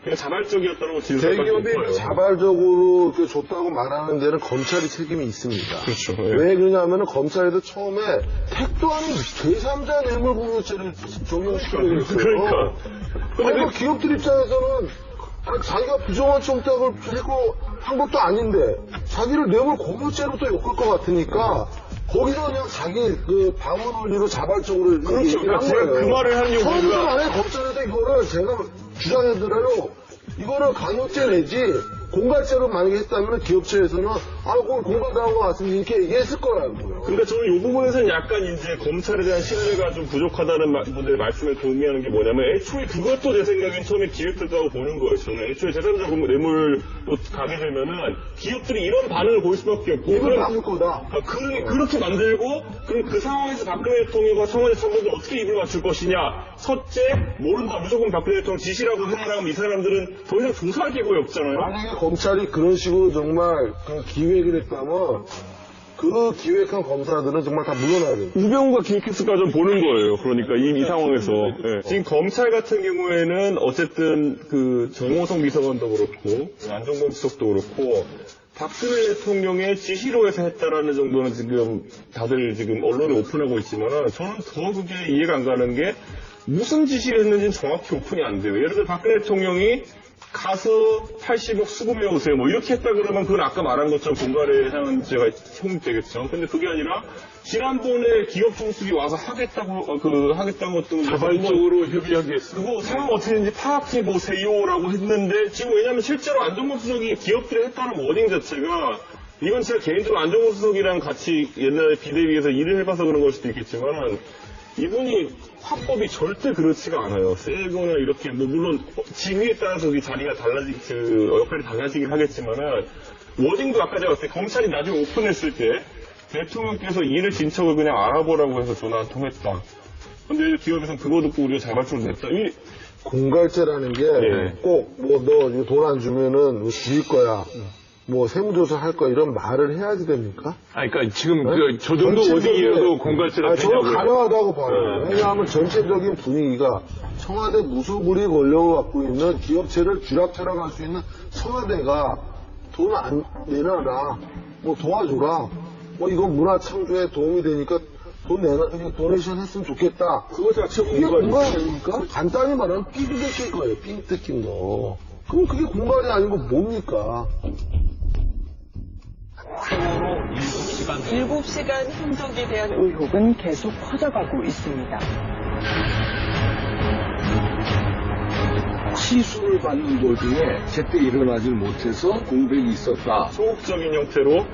그냥 자발적이었다고 진술할 수 있어요. 대기업이 자발적으로 이렇게 줬다고 말하는 데는 검찰이 책임이 있습니다. 그렇죠. 왜 그러냐면은 검찰에도 처음에 택도 아닌 제3자 뇌물공여죄를 적용시키려고 했어요. 그러니까 기업들 입장에서는 자기가 부정한 청탁을 하고 한 것도 아닌데 자기를 뇌물 공여죄로 또 엮을 것 같으니까 거기서 그냥 자기 그 방어 논리로 자발적으로 그렇죠. 얘기를 한 제가 거예요. 그 말을 한 이유가 처음부터 안에 검찰에서 이거를 제가 주장해드려요. 이거를 강요죄 내지 공갈죄로 만약에 했다면 기업체에서는 그걸 공갈당한 것 같으면 이렇게 얘기했을 거라는 거예요. 그러니까 저는 이 부분에서는 약간 이제 검찰에 대한 신뢰가 좀 부족하다는 분들의 말씀에 동의하는 게 뭐냐면 애초에 그것도 제 생각엔 처음에 기획됐다고 보는 거예요. 저는 애초에 제3자 뇌물로 가게 되면은 기업들이 이런 반응을 보일 수밖에 없고 이걸 막을 거다. 그렇게 만들고 그럼 그 상황에서 박근혜 대통령과 청와대 참모들 어떻게 입을 맞출 것이냐. 첫째 모른다. 무조건 박근혜 대통령 지시라고 생각하면 이 사람들은 더 이상 조사할 기회가 없잖아요. 만약에 검찰이 그런 식으로 정말 그 기획을 했다면 그 기획한 검사들은 정말 다 물러나야 돼요. 우병우가 기획했을까 좀 보는 거예요. 그러니까 이 상황에서. 네. 지금 검찰 같은 경우에는 어쨌든 그 정호성 비서관도 그렇고 안종범 수석도 그렇고 박근혜 대통령의 지시로 해서 했다라는 정도는 지금 다들 지금 언론에 오픈하고 있지만 저는 더 그게 이해가 안 가는 게 무슨 지시를 했는지는 정확히 오픈이 안 돼요. 예를 들어 박근혜 대통령이 가서 80억 수금해 오세요. 뭐 이렇게 했다 그러면 그건 아까 말한 것처럼 공갈에 향한 죄가 성립되겠죠. 근데 그게 아니라 지난번에 기업 총수기 와서 하겠다는 것도 자발적으로 협의하겠어. 그거 상황 어떻게 되는지 파악해 보세요라고 했는데 지금 왜냐하면 실제로 안종범 수석이 기업들이 했다는 워딩 자체가 이건 제가 개인적으로 안종범 수석이랑 같이 옛날에 비대위에서 일을 해봐서 그런 걸 수도 있겠지만 이분이 화법이 절대 그렇지가 않아요. 세거나 이렇게 뭐 물론 지위에 따라서 그 자리가 역할이 달라지긴 하겠지만은 워딩도 아까 제가 봤을 때 검찰이 나중에 오픈했을 때 대통령께서 일을 진척을 그냥 알아보라고 해서 전화 한 통 했다. 근데 기업에서는 그거 듣고 우리가 자발적으로 냈다. 공갈죄라는 게 꼭 뭐 너 돈 안 주면은 죽일 거야. 뭐 세무조사 할 거야 이런 말을 해야지 됩니까? 그러니까 지금 저 정도 어디에도 공갈죄가 되냐고요. 저는 가능하다고 봐요. 왜냐하면 전체적인 분위기가 청와대 무소불위 권력을 갖고 있는 기업체를 쥐락펴락할 수 있는 청와대가 돈 안 내놔라, 뭐 도와줘라, 뭐 이건 문화 창조에 도움이 되니까 도네이션 했으면 좋겠다. 그거 자체가 이게 공갈 아닙니까? 간단히 말하면 삥 뜯길 거예요. 삥 뜯긴 거. 그럼 그게 공갈이 아니고 뭡니까? 세월호 7시간. 7시간 행적에 대한 의혹은 계속 커져가고 있습니다. 시술을 받는 도중에 제때 일어나질 못해서 공백이 있었다. 소극적인 형태로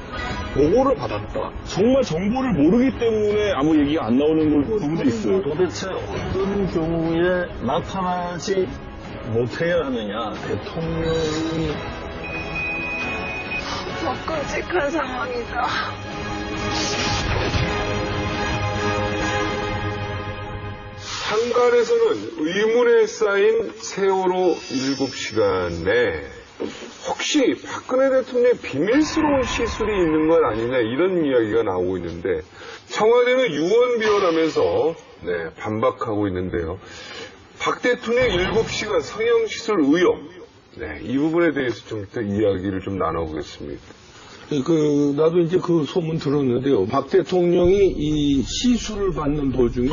보고를 받았다. 정말 정보를 모르기 때문에 아무 얘기가 안 나오는 부분도 있어요. 도대체 어떤 경우에 나타나지 못해야 하느냐. 대통령이 끔찍한 상황이다. 한간에서는 의문에 쌓인 세월호 7시간 내 혹시 박근혜 대통령의 비밀스러운 시술이 있는 건 아니냐 이런 이야기가 나오고 있는데 청와대는 유언비어라면서 반박하고 있는데요. 박 대통령 7시간 성형시술 의혹 이 부분에 대해서 좀 이따 이야기를 좀 나눠보겠습니다. 나도 이제 그 소문 들었는데요. 박 대통령이 이 시술을 받는 도중에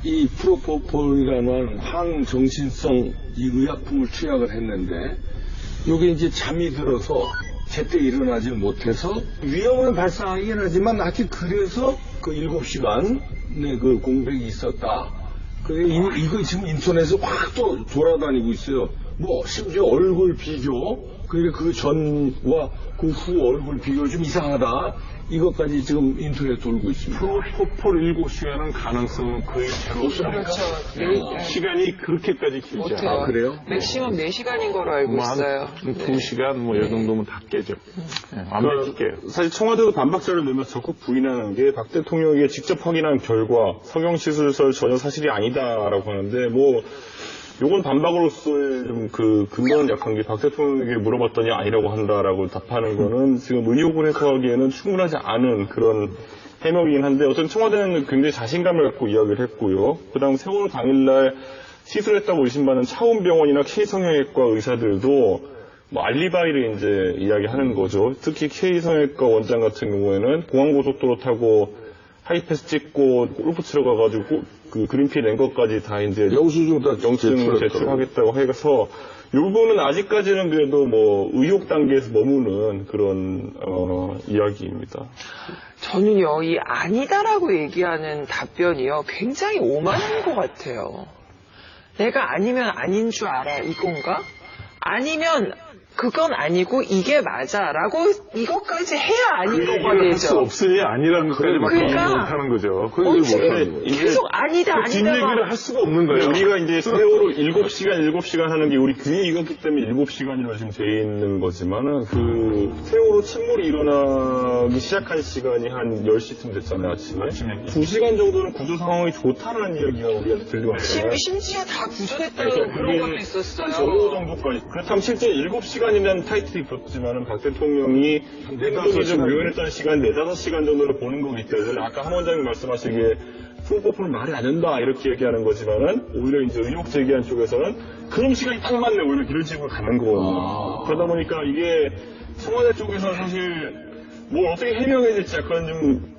이 프로포폴이라는 항정신성 이 의약품을 투약을 했는데 이게 이제 잠이 들어서 제때 일어나지 못해서 위험은 발생하긴 하지만 하여튼 그래서 그 7시간 그 공백이 있었다. 이거 지금 인터넷에 확 또 돌아다니고 있어요. 뭐 심지어 얼굴 비교, 그 전과 그 후 얼굴 비교 좀 이상하다. 이것까지 지금 인터넷에 돌고 있습니다. 프로포폴 7시간은 가능성은 거의 제로입니다. 그렇죠. 시간이 그렇게까지 길지 못해요. 않아요. 그래요? 맥시멈 4시간인 걸로 알고 있어요. 2시간 이 정도면 다 깨죠. 완벽히 깨요. 사실 청와대도 반박자를 내면서 적극 부인하는 게 박 대통령에게 직접 확인한 결과 성형시술설 전혀 사실이 아니다라고 하는데 요건 반박으로서의 좀 그 근거는 약한 게 박 대통령에게 물어봤더니 아니라고 한다라고 답하는 거는 지금 의혹을 해소하기에는 충분하지 않은 그런 해명이긴 한데 어쨌든 청와대는 굉장히 자신감을 갖고 이야기를 했고요. 그다음 세월호 당일날 시술했다고 의심받는 차원병원이나 K성형외과 의사들도 알리바이를 이제 이야기하는 거죠. 특히 K성형외과 원장 같은 경우에는 공항고속도로 타고 하이패스 찍고 골프 치러 가가지고 그 그린피 낸 것까지 다 이제 영수증 다 영수증 제출하겠다고 해서 이 부분은 아직까지는 그래도 의혹 단계에서 머무는 그런 이야기입니다. 저는요, 이 아니다라고 얘기하는 답변이요, 굉장히 오만한 것 같아요. 내가 아니면 아닌 줄 알아, 이건가? 아니면 그건 아니고 이게 맞아라고 이것까지 해야 아닌 거가 되죠. 할 수 없으니 아니라는 것까지밖에 얘기 못하는 거죠. 계속 아니다. 뒷얘기를 할 수가 없는 거예요. 우리가 이제 세월호 7시간 하는 게 우리 귀에 익었기 때문에 7시간이라고 지금 돼 있는 거지만은 그 세월호 침몰이 일어나기 시작한 시간이 한 10시쯤 됐잖아요, 아침에. 2시간 정도는 구조 상황이 좋다는 이야기가 우리한테 들려왔어요. 심지어 다 구조됐다는 그런 것도 있었어요. 저 정도까지. 그렇다면 실제 7시간이라는 타이틀이 붙었지만은 박 대통령이 행동이 좀 묘연했다는 시간 4-5시간 정도를 보는 거기 때문에 아까 한 원장님 말씀하시기에 프로포폴은 말이 안 된다 이렇게 얘기하는 거지만은 오히려 이제 의혹 제기한 쪽에서는 그럼 시간이 딱 맞네 오히려 이런 식으로 가는 거거든요. 그러다 보니까 이게 청와대 쪽에서 사실 뭘 어떻게 해명해야 될지 약간 좀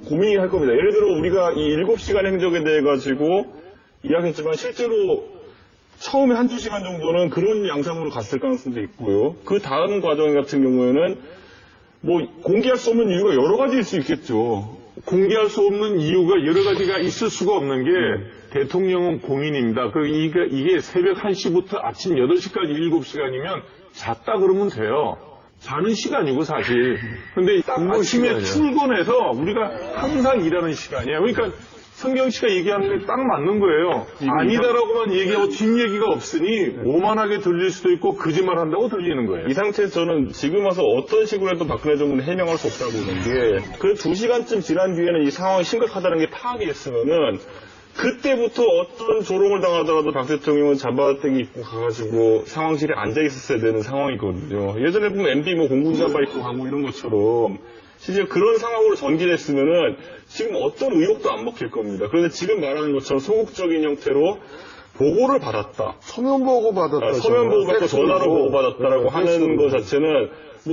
고민이 할 겁니다. 예를 들어 우리가 이 7시간 행적에 대해 가지고 이야기했지만 실제로 처음에 1-2시간 정도는 그런 양상으로 갔을 가능성도 있고요. 그 다음 과정 같은 경우에는 공개할 수 없는 이유가 여러 가지일 수 있겠죠. 공개할 수 없는 이유가 여러 가지가 있을 수가 없는 게 대통령은 공인입니다. 이게 새벽 1시부터 아침 8시까지 7시간이면 잤다 그러면 돼요. 자는 시간이고 사실. 근데 아침에 출근해서 우리가 항상 일하는 시간이에요. 그러니까 성경 씨가 얘기하는 게 딱 맞는 거예요. 아니다라고만 얘기하고 뒷얘기가 없으니 오만하게 들릴 수도 있고 거짓말한다고 들리는 거예요. 이 상태에서 저는 지금 와서 어떤 식으로 해도 박근혜 정부는 해명할 수 없다고 보는 게 그래도 2시간쯤 지난 뒤에는 이 상황이 심각하다는 게 파악이 됐으면은 그때부터 어떤 조롱을 당하더라도 박 대통령은 잠바대기 입고 가가지고 상황실에 앉아 있었어야 되는 상황이거든요. 예전에 보면 MB 공군 잠바 입고 가고 이런 것처럼 실제 그런 상황으로 전개됐으면은 지금 어떤 의혹도 안 먹힐 겁니다. 그런데 지금 말하는 것처럼 소극적인 형태로 보고를 받았다. 서면 보고 받았다. 서면 보고 받고 전화로 보고 받았다라고 하는 것 자체는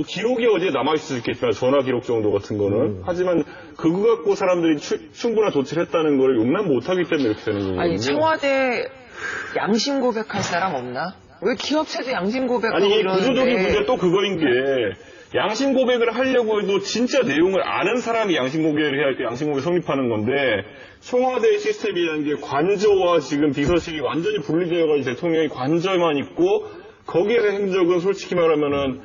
기록이 어디에 남아있을 수 있겠지만 전화 기록 정도 같은 거는 하지만 그거 갖고 사람들이 충분한 조치를 했다는 걸 용납 못하기 때문에 이렇게 되는 거거든요. 아니 청와대 양심 고백할 사람 없나? 왜 기업체도 양심 고백하고 아니 이 이러는데. 구조적인 문제 또 그거인 게 양심 고백을 하려고 해도 진짜 내용을 아는 사람이 양심 고백을 해야 할 때 양심 고백이 성립하는 건데 청와대 시스템이라는 게 관저와 지금 비서실이 완전히 분리되어가지고 대통령이 관저만 있고 거기에서 행적은 솔직히 말하면은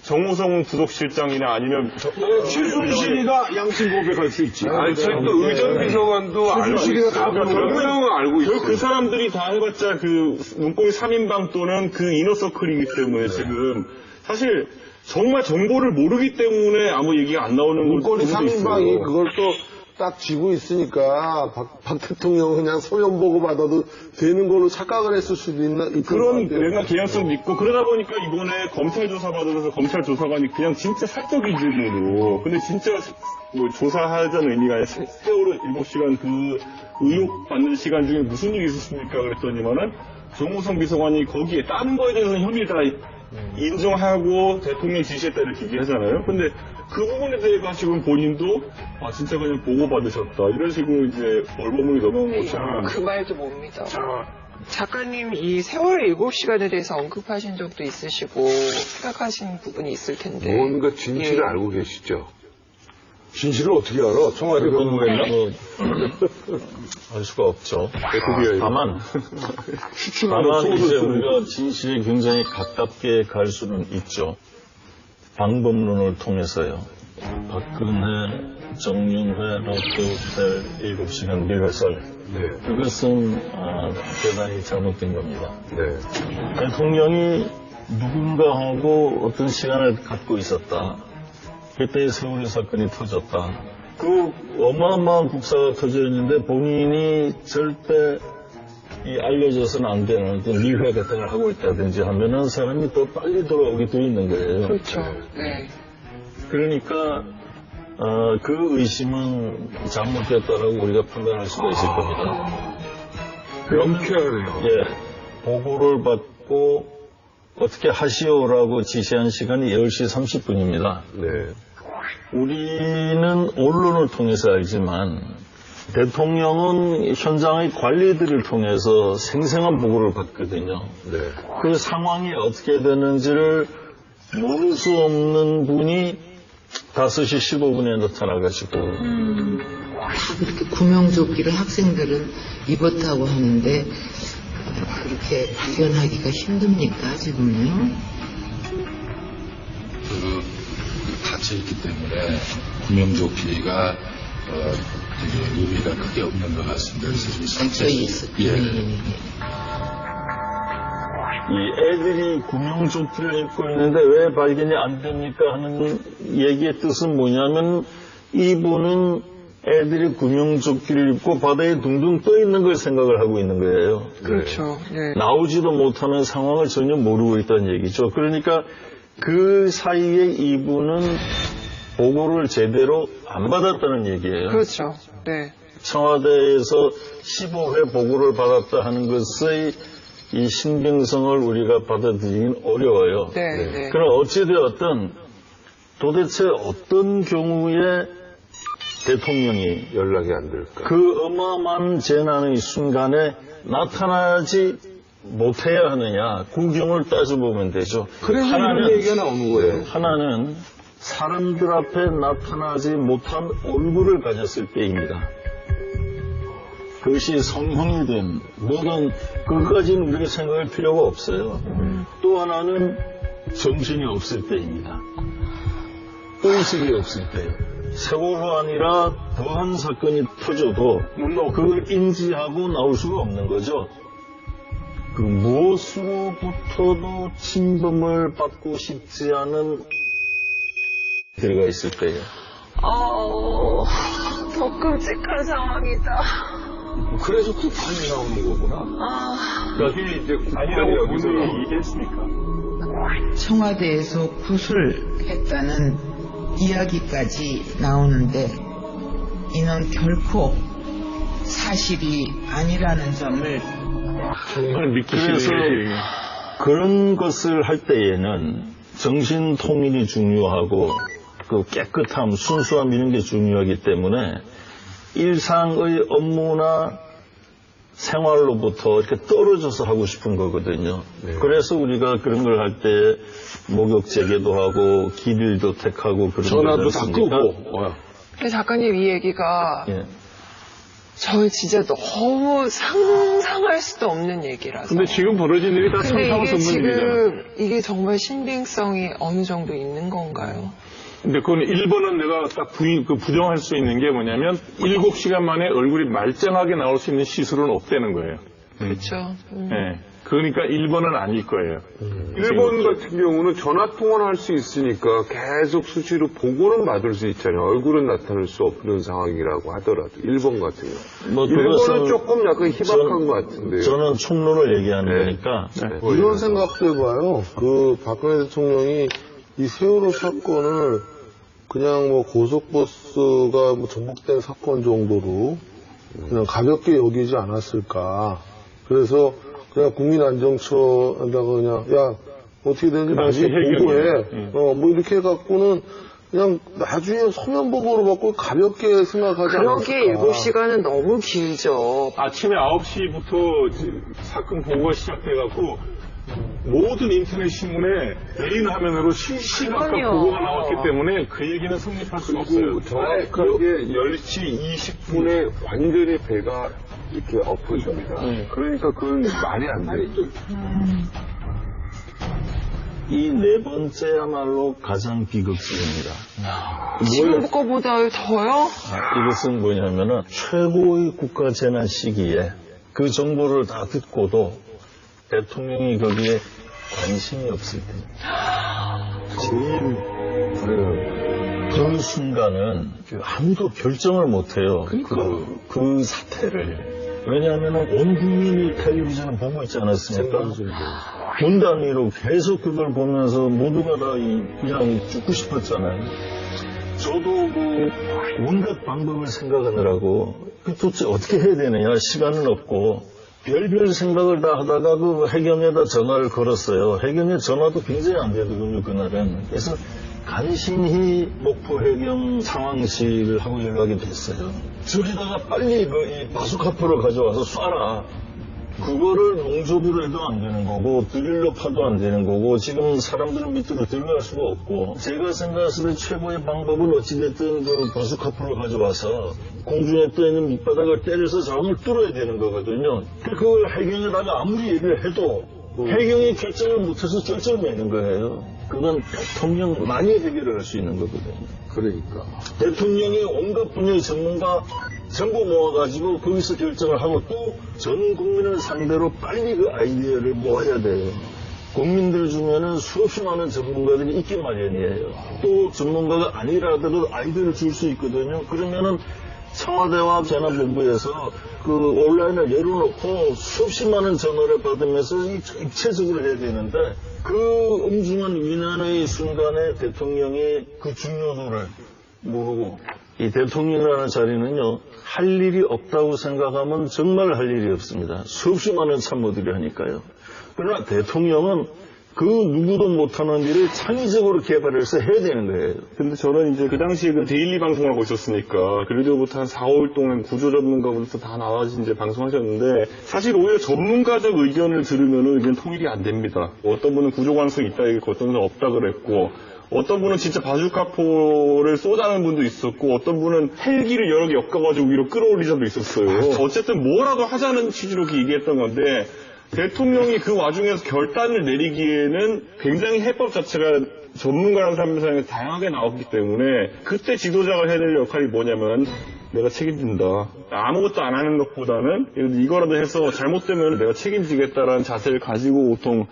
정무성 부속실장이나 아니면 최순실이가 양심 고백할 수 있지. 아니, 또 의전비서관도 알고 있어요. 대통령은 알고 있어요. 그 사람들이 다 해봤자 그 문고리 3인방 또는 그 이너서클이기 때문에 지금 사실 정말 정보를 모르기 때문에 아무 얘기가 안 나오는 문고리 경우도 있어요. 3인방이 그걸 또 딱 쥐고 있으니까 박 대통령은 그냥 서면 보고 받아도 되는 걸로 착각을 했을 수도 있는 그런 내가 개연성도 있고 그러다 보니까 이번에 검찰 조사 받으면서 검찰 조사관이 그냥 진짜 사적 기준으로 근데 진짜 뭐 조사하자는 의미가 아니라 세월호 7시간 그 의혹 받는 시간 중에 무슨 일이 있었습니까 그랬더니만은 정무성 비서관이 거기에 다른 거에 대해서는 혐의를 다 인정하고 대통령 지시했다 이렇게 얘기하잖아요. 근데 그 부분에 대해 가지고 본인도 아 진짜 그냥 보고받으셨다 이런 식으로 이제 얼버무리 넘어간 것처럼 그 말도 못 믿어. 작가님 이 세월 7시간에 대해서 언급하신 적도 있으시고 생각하신 부분이 있을 텐데. 뭔가 진실을 알고 계시죠? 진실을 어떻게 알아? 청와대 근무했나? 알 수가 없죠. FBI. 다만 이제 우리가 진실에 굉장히 가깝게 갈 수는 있죠. 방법론을 통해서요. 박근혜, 정윤회, 롯데호텔 7시간 리허설. 그것은 대단히 잘못된 겁니다. 대통령이 누군가하고 어떤 시간을 갖고 있었다. 그때 세월호 사건이 터졌다. 그 어마어마한 국사가 터졌는데 본인이 절대 알려져서는 안 되는 어떤 미회 같은 걸 하고 있다든지 하면은 사람이 더 빨리 돌아오게 돼 있는 거예요. 그렇죠. 네. 그러니까 그 의심은 잘못됐다라고 우리가 판단할 수가 있을 겁니다. 명쾌하네요. 예, 보고를 받고 어떻게 하시오라고 지시한 시간이 10시 30분입니다. 네. 우리는 언론을 통해서 알지만 대통령은 현장의 관리들을 통해서 생생한 보고를 받거든요. 그 상황이 어떻게 되는지를 모를 수 없는 분이 5시 15분에 나타나가지고 그렇게 구명조끼를 학생들은 입었다고 하는데 그렇게 발견하기가 힘듭니까 지금요? 닫혀있기 때문에 구명조끼가 의미가 크게 없는 것 같습니다. 그래서 좀 이 애들이 구명조끼를 입고 있는데 왜 발견이 안 됩니까 하는 얘기의 뜻은 뭐냐면 이분은 애들이 구명조끼를 입고 바다에 둥둥 떠 있는 걸 생각을 하고 있는 거예요. 그렇죠. 네. 나오지도 못하는 상황을 전혀 모르고 있다는 얘기죠. 그러니까 그 사이에 이분은 보고를 제대로 안 받았다는 얘기예요. 그렇죠. 네. 청와대에서 15회 보고를 받았다 하는 것의 이 신빙성을 우리가 받아들이긴 어려워요. 네. 그럼 어찌되었든 도대체 어떤 경우에 대통령이 연락이 안 될까? 그 어마어마한 재난의 순간에 나타나지 못해야 하느냐 구경을 따져보면 되죠. 그래서 이런 얘기가 나오는 거예요. 하나는 사람들 앞에 나타나지 못한 얼굴을 가졌을 때입니다. 그것이 성형이든 뭐든 그것까지는 우리가 생각할 필요가 없어요. 또 하나는 정신이 없을 때입니다. 의식이 없을 때요. 세월호 아니라 더한 사건이 터져도 그걸 인지하고 나올 수가 없는 거죠. 그 무엇으로부터도 침범을 받고 싶지 않은 들어가 있을 때예요. 더 끔찍한 상황이다. 그래서 구판이 나오는 거구나. 그게 이제 아니라고 본인이 얘기했으니까. 청와대에서 구술했다는 이야기까지 나오는데 이는 결코 사실이 아니라는 점을 정말 믿기 그래서 싫은 그런 것을 할 때에는 정신 통일이 중요하고 그 깨끗함, 순수함 이런 게 중요하기 때문에 일상의 업무나 생활로부터 이렇게 떨어져서 하고 싶은 거거든요. 그래서 우리가 그런 걸 할 때 목욕 재개도 하고 길일도 택하고 그런 전화도 다 끄고. 근데 작가님 이 얘기가 예. 저희 진짜 너무 상상할 수도 없는 얘기라서. 근데 지금 벌어진 일이 다 근데 상상을 이게 섞는 일이잖아요. 지금 이게 정말 신빙성이 어느 정도 있는 건가요? 근데 그건 1번은 내가 딱 부정할 수 있는 게 뭐냐면 7시간 만에 얼굴이 말짱하게 나올 수 있는 시술은 없다는 거예요. 그렇죠. 네. 그러니까 1번은 아닐 거예요. 일본 같은 경우는 전화통화를 할 수 있으니까 계속 수시로 보고는 받을 수 있잖아요. 얼굴은 나타날 수 없는 상황이라고 하더라도 일본 같은 경우. 뭐 일본은 조금 약간 희박한 것 같은데요. 저는 총론을 얘기하는 거니까. 이런 생각도 해봐요. 그 박근혜 대통령이 이 세월호 사건을 그냥 뭐 고속버스가 뭐 전복된 사건 정도로 그냥 가볍게 여기지 않았을까. 그래서 그냥 국민안전처에다가 그냥 야 어떻게 되는지 나중에 보고해. 뭐 이렇게 해갖고는 그냥 나중에 서면 보고로 받고 가볍게 생각하지 않았을까. 그러기에 7시간은 너무 길죠. 아침에 9시부터 사건 보고가 시작돼갖고 모든 인터넷 신문에 메인 화면으로 실시간 보고가 나왔기 때문에 그 얘기는 성립할 수가 없어요. 정확하게 10시 20분에 완전히 배가 이렇게 엎어집니다. 그러니까 그건 말이 안 돼요. 이 네 번째야말로 가장 비극적입니다. 지금 거보다 더요? 이것은 뭐냐면은 최고의 국가 재난 시기에 그 정보를 다 듣고도 대통령이 거기에 관심이 없을 때입니다. 제일 그 순간은 아무도 결정을 못해요. 그 사태를. 왜냐하면 온 국민이 텔레비전을 보고 있지 않았습니까? 군 단위로 계속 그걸 보면서 모두가 다 그냥 죽고 싶었잖아요. 저도 온갖 방법을 생각하느라고 도대체 어떻게 해야 되느냐, 시간은 없고 별별 생각을 다 하다가 그 해경에다 전화를 걸었어요. 해경에 전화도 굉장히 안 되더군요, 그날은. 그래서 간신히 목포 해경 상황실을 하고 연락이 됐어요. 저기다가 빨리 이 바수카포를 가져와서 쏴라. 그거를 농조부로 해도 안 되는 거고 드릴로 파도 안 되는 거고 지금 사람들은 밑으로 들어갈 수가 없고 제가 생각했을 때 최고의 방법은 어찌됐든 그 바수카포를 가져와서 공중에 떠있는 밑바닥을 때려서 저항을 뚫어야 되는 거거든요. 그걸 해경에다가 아무리 얘기를 해도 해경이 결정을 못해서 결정을 내는 거예요. 그건 대통령만이 해결을 할 수 있는 거거든요. 그러니까. 대통령이 온갖 분야의 전문가 전부 모아가지고 거기서 결정을 하고 또 전 국민을 상대로 빨리 그 아이디어를 모아야 돼요. 국민들 중에는 수없이 많은 전문가들이 있기 마련이에요. 또 전문가가 아니라도 아이디어를 줄 수 있거든요. 그러면은 청와대와 재난본부에서 그 온라인을 열어놓고 수없이 많은 전화를 받으면서 입체적으로 해야 되는데 그 엄중한 위난의 순간에 대통령이 그 중요도를 모르고 이 대통령이라는 자리는요 할 일이 없다고 생각하면 정말 할 일이 없습니다. 수없이 많은 참모들이 하니까요. 그러나 대통령은 그 누구도 못하는 일을 창의적으로 개발해서 해야 되는 거예요. 근데 저는 이제 그 당시에 그 데일리 방송을 하고 있었으니까 그래도부터 한 4, 5일 동안 구조 전문가분들도 다 나와서 이제 방송하셨는데 사실 오히려 전문가적 의견을 들으면은 의견 통일이 안 됩니다. 어떤 분은 구조 가능성이 있다 얘기했고 어떤 분은 없다 그랬고 어떤 분은 진짜 바주카포를 쏘자는 분도 있었고 어떤 분은 헬기를 여러 개 엮어가지고 위로 끌어올리자도 있었어요. 어쨌든 뭐라도 하자는 취지로 얘기했던 건데 대통령이 그 와중에서 결단을 내리기에는 굉장히 해법 자체가 전문가라는 사람들 다양하게 나왔기 때문에 그때 지도자가 해야 될 역할이 뭐냐면 내가 책임진다. 아무것도 안 하는 것보다는 이거라도 해서 잘못되면 내가 책임지겠다라는 자세를 가지고 보통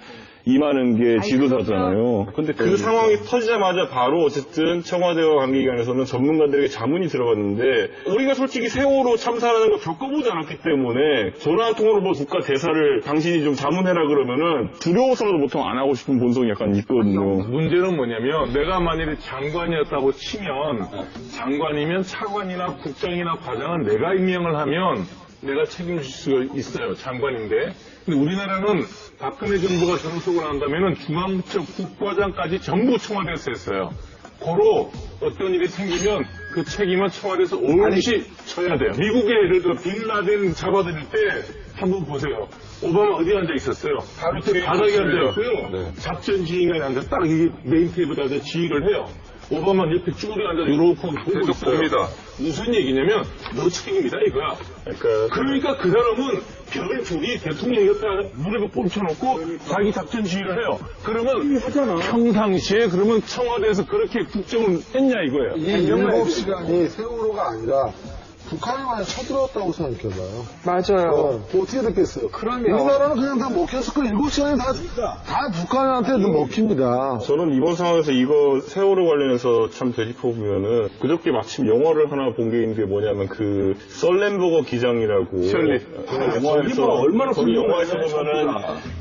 임하는 게 지도자잖아요. 근데 그 상황이 터지자마자 바로 어쨌든 청와대와 관계기관에서는 전문가들에게 자문이 들어갔는데 우리가 솔직히 세월호 참사라는 걸 겪어보지 않았기 때문에 전화 한 통으로 뭐 국가 대사를 당신이 좀 자문해라 그러면은 두려워서라도 보통 안 하고 싶은 본성이 약간 있거든요. 문제는 뭐냐면 내가 만약에 장관이었다고 치면 장관이면 차관이나 국장이나 과장은 내가 임명을 하면 내가 책임질 수가 있어요. 장관인데. 근데 우리나라는 박근혜 정부가 전속을 한다면은 중앙부처 국과장까지 전부 청와대에서 했어요. 고로 어떤 일이 생기면 그 책임은 청와대에서 오롯이 져야 돼요. 미국의 예를 들어 빈라덴 잡아들일 때 한번 보세요. 오바마 어디 앉아 있었어요? 밑에 바닥에 앉아 있고요. 작전 지휘관이 앉아 딱 이게 메인 테이블에 앉아 지휘를 해요. 오바마는 옆에 쭈그려 앉아 이러고 보고 있어요. 무슨 얘기냐면 너 책임이다 이거야. 그러니까 그 사람은 별 둘이 대통령 옆에 무릎에 꽂혀놓고 자기 작전 지휘를 해요. 그러면 평상시에 그러면 청와대에서 그렇게 국정을 했냐 이거예요. 이 7시간이 세월호가 아니라 북한이 만약 쳐들어왔다고 생각해봐요. 맞아요. 어떻게 됐겠어요? 그러면 우리나라는 그냥 다 먹혔을 거예요. 7시간이 다 북한한테 먹힙니다. 저는 이번 상황에서 이거 세월호 관련해서 참 되짚어 보면은 그저께 마침 영화를 하나 본 게 있는데 뭐냐면 그 썰렌버거 기장이라고 영화에서 얼마나 거기 영화에서 보면은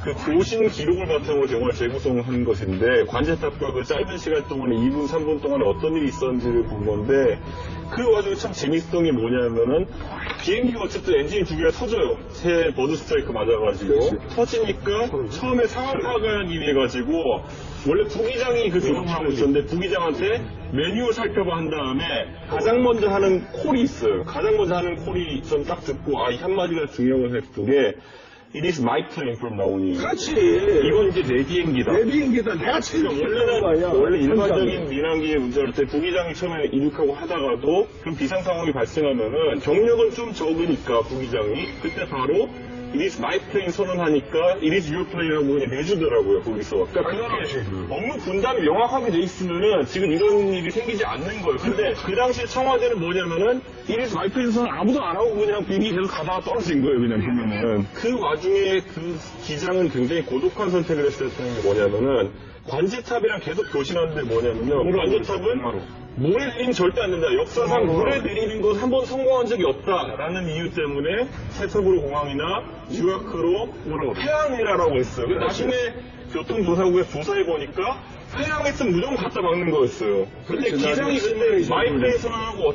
그 교신 기록을 바탕으로 영화를 재구성한 것인데 관제탑과 그 짧은 시간 동안에 2분 3분 동안에 어떤 일이 있었는지를 본 건데 그 와중에 참 재밌었던 게 뭐냐면은 비행기가 어쨌든 엔진이 두 개가 터져요. 새 버드 스트라이크 맞아가지고 터지니까 처음에 상황 파악하기 위해 가지고 원래 부기장이 그 조종을 하고 있었는데 부기장한테 메뉴를 살펴봐 한 다음에 가장 먼저 하는 콜이 있어요. 가장 먼저 하는 콜이 전 딱 듣고 이 한마디가 중요한 걸 했던 게 It is my plane from 나오니. 그렇지. 이건 이제 내 비행기다. 내 비행기다. 내가 책임 원래 일반적인 민항기의 문제할 때 부기장이 처음에 이륙하고 하다가도 그런 비상 상황이 발생하면은 경력은 좀 적으니까 부기장이 그때 바로 It is my plane 선언하니까 It is your plane이라고 그냥 내주더라고요 거기서. 그러니까 그렇게 업무 분담이 명확하게 돼 있으면은 지금 이런 일이 생기지 않는 거예요. 근데 그 당시 청와대는 뭐냐면은 It is my plane 선언 아무도 안 하고 그냥 비행기 계속 가다가 떨어진 거예요 그냥 보면은. 그 와중에 그 기장은 굉장히 고독한 선택을 했었던 게 뭐냐면은 관제탑이랑 계속 교신하는데 뭐냐면요. 관제탑은 물에 내리면 절대 안 된다. 역사상 물에 내리는 건 한 번 성공한 적이 없다라는 이유 때문에 세터브루 공항이나 뉴아크로 해양해라라고 했어요. 나중에 교통조사국에서 조사해보니까 해양했으면 무조건 갖다 박는 거였어요. 근데 기장이 그때 마이플레이 선언하고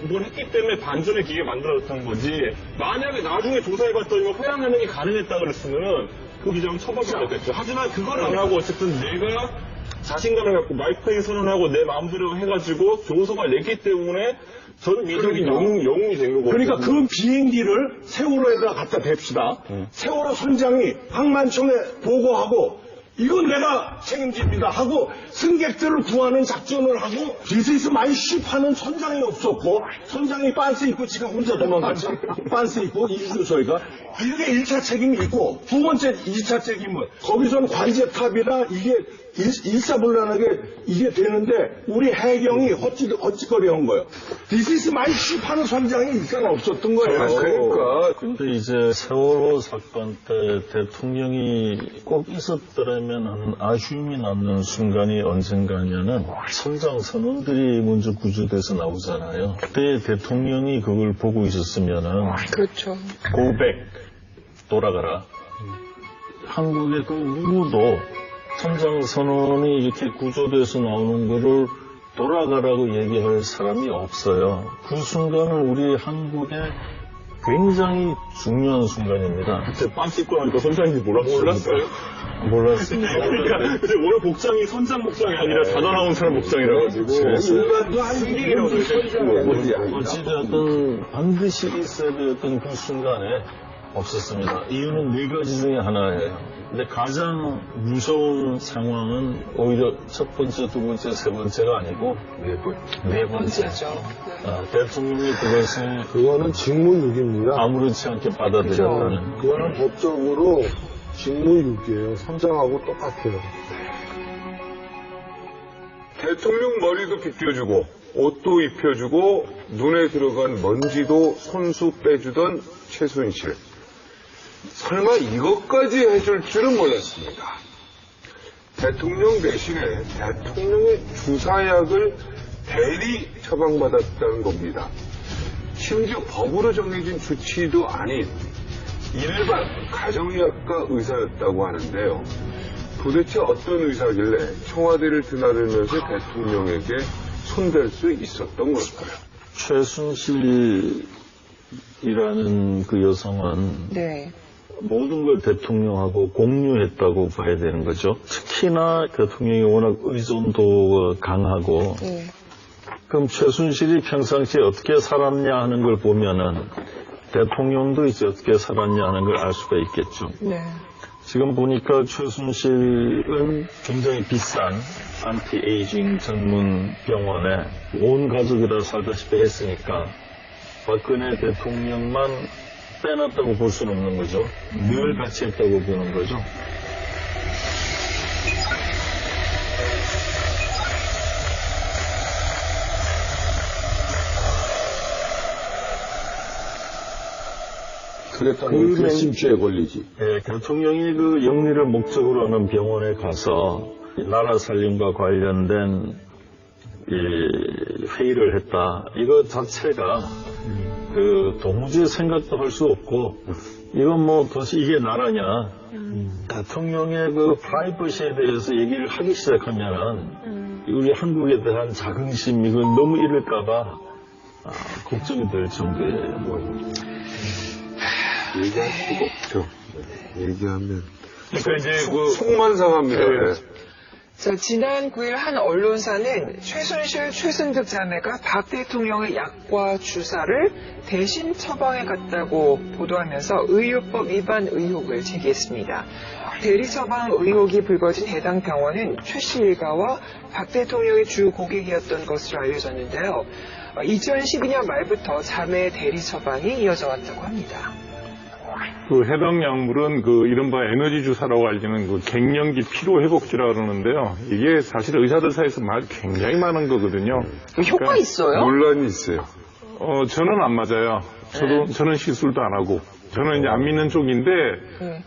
뭘 했기 때문에 반전의 기회가 만들어졌던 거지. 만약에 나중에 조사해봤더니 해양하는 게 가능했다 그랬으면은 그 기장은 처벌이 됐겠죠. 하지만 그걸 안 하고 어쨌든 내가 자신감을 갖고 마이크페이 선언하고 내 마음대로 해가지고 조서가 냈기 때문에 저는 미적인 영웅이 된 거거든요. 그러니까 그 비행기를 세월호에다 갖다 댑시다. 세월호 선장이 항만청에 보고하고 이건 내가 책임집니다 하고 승객들을 구하는 작전을 하고 This is my ship 하는 선장이 없었고 선장이 빤스 입고 지금 혼자 도망갔지. 빤스 입고 이주소이가 이게 1차 책임이 있고 두 번째 2차 책임은 거기서는 관제탑이나 이게 일사불란하게 이게 되는데 우리 해경이 헛짓거리 한 거예요. This is my ship 하는 선장이 일사가 없었던 거예요. 그러니까 근데 이제 세월호 사건 때 대통령이 꼭 있었더라면 하는 아쉬움이 남는 순간이 언젠가냐면 선장 선원들이 먼저 구조돼서 나오잖아요. 그때 대통령이 그걸 보고 있었으면은 그렇죠. 고백 돌아가라. 한국의 그 누구도 선장 선원이 이렇게 구조돼서 나오는 거를 돌아가라고 얘기할 사람이 없어요. 그 순간은 우리 한국의 굉장히 중요한 순간입니다. 그때 빤스 입고 나니까 선장인지 몰랐어요? 몰랐습니다. 그러니까 근데 원래 복장이 선장 복장이 아니라 자다 나온 사람 복장이라 가지고 일반도 한국이라고 어찌되었든 반드시 있어야 되었던 그 순간에 없었습니다. 이유는 네 가지 중에 하나예요. 근데 가장 무서운 상황은 오히려 첫 번째, 두 번째, 세 번째가 아니고 네 번째죠. 대통령이 그거는 직무유기입니다. 아무렇지 않게 받아들였다는. 그거는 법적으로 직무유기예요. 선장하고 똑같아요. 대통령 머리도 빗겨주고 옷도 입혀주고 눈에 들어간 먼지도 손수 빼주던 최순실. 설마 이것까지 해줄 줄은 몰랐습니다. 대통령 대신에 대통령의 주사약을 대리 처방받았다는 겁니다. 심지어 법으로 정해진 주치의도 아닌 일반 가정의학과 의사였다고 하는데요. 도대체 어떤 의사길래 청와대를 드나들면서 대통령에게 손댈 수 있었던 걸까요? 최순실이라는 그 여성은 네. 모든 걸 대통령하고 공유했다고 봐야 되는 거죠. 특히나 대통령이 워낙 의존도가 강하고 네. 그 그럼 최순실이 평상시에 어떻게 살았냐 하는 걸 보면은 대통령도 이제 어떻게 살았냐 하는 걸 알 수가 있겠죠. 네. 지금 보니까 최순실은 굉장히 비싼 안티에이징 전문 병원에 온 가족이 다 살다시피 했으니까 박근혜 대통령만 빼놨다고 볼 수는 없는 거죠. 늘 같이 했다고 보는 거죠. 그랬다고 괘씸죄에 걸리지. 예, 대통령이 그 영리를 목적으로 하는 병원에 가서 나라 살림과 관련된 이 회의를 했다. 이거 자체가 그 도무지 생각도 할 수 없고 이건 뭐 도대체 이게 나라냐. 대통령의 그 프라이버시에 대해서 얘기를 하기 시작하면은 우리 한국에 대한 자긍심 이건 너무 잃을까봐 걱정이 될 정도예요. 뭐. 얘기할 수가 없죠. 얘기하면. 그러니까 이제 속만 상합니다. 자, 지난 9일 한 언론사는 최순실, 최순득 자매가 박 대통령의 약과 주사를 대신 처방해 갔다고 보도하면서 의료법 위반 의혹을 제기했습니다. 대리 처방 의혹이 불거진 해당 병원은 최 씨 일가와 박 대통령의 주 고객이었던 것으로 알려졌는데요. 2012년 말부터 자매의 대리 처방이 이어져 왔다고 합니다. 그 해당 약물은 그 이른바 에너지 주사라고 알려지는 그 갱년기 피로 회복제라 그러는데요. 이게 사실 의사들 사이에서 말 굉장히 많은 거거든요. 효과 있어요? 논란이 있어요. 저는 안 맞아요. 저는 시술도 안 하고. 저는 이제 안 믿는 쪽인데,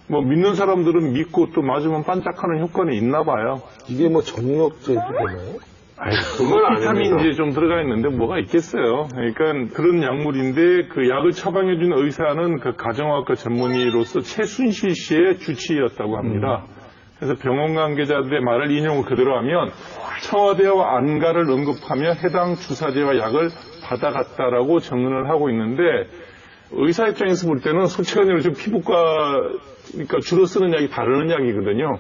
뭐 믿는 사람들은 믿고 또 맞으면 반짝하는 효과는 있나 봐요. 이게 뭐 정력제도 되나요? 아이, 그건 비타민제 좀 들어가 있는데 뭐가 있겠어요. 그러니까 그런 약물인데 그 약을 처방해준 의사는 그 가정의학과 전문의로서 최순실 씨의 주치의였다고 합니다. 그래서 병원 관계자들의 말을 인용을 그대로 하면 청와대와 안가를 언급하며 해당 주사제와 약을 받아갔다라고 증언을 하고 있는데 의사 입장에서 볼 때는 솔직한 얘기로 피부과 그러니까 주로 쓰는 약이 바르는 약이거든요.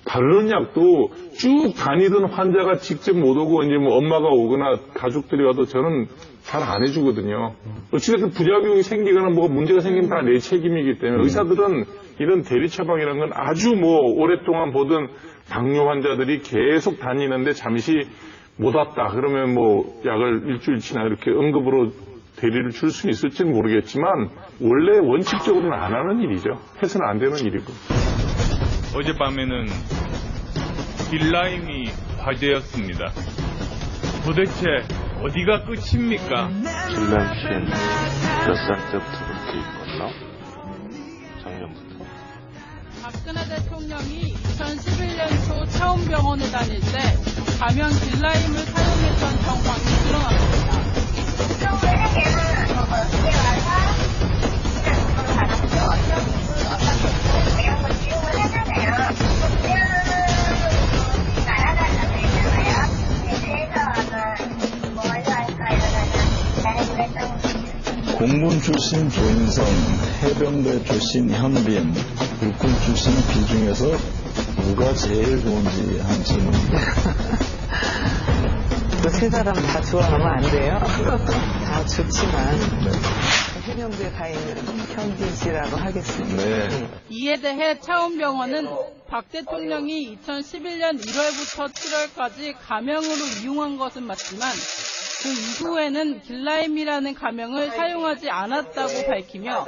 바르는 약도 쭉 다니던 환자가 직접 못 오고 이제 뭐 엄마가 오거나 가족들이 와도 저는 잘 안 해주거든요. 어찌됐든 부작용이 생기거나 뭐가 문제가 생기면 다 내 책임이기 때문에 의사들은 이런 대리 처방이라는 건 아주 뭐 오랫동안 보던 당뇨 환자들이 계속 다니는데 잠시 못 왔다 그러면 뭐 약을 일주일치나 이렇게 응급으로 대리를 줄 수 있을지는 모르겠지만 원래 원칙적으로는 안 하는 일이죠. 해서는 안 되는 일이고. 어젯밤에는 딜라임이 화제였습니다. 도대체 어디가 끝입니까? 길라임 씨는 몇 살 때부터 그렇게 입었나? 작년부터. 박근혜 대통령이 2011년 초 처음 병원에 다닐 때 가명 딜라임을 사용했던 정황이 드러났습니다. 공군 출신 조인성, 해병대 출신 현빈, 육군 출신 비중에서 누가 제일 좋은지 한 질문입니다. 그 세 사람 다 좋아하면 안 돼요. 다 좋지만 해병대에 가 있는 현진 씨라고 하겠습니다. 네. 이에 대해 차움병원은 박 대통령이 2011년 1월부터 7월까지 가명으로 이용한 것은 맞지만 그 이후에는 길라임이라는 가명을 사용하지 않았다고 밝히며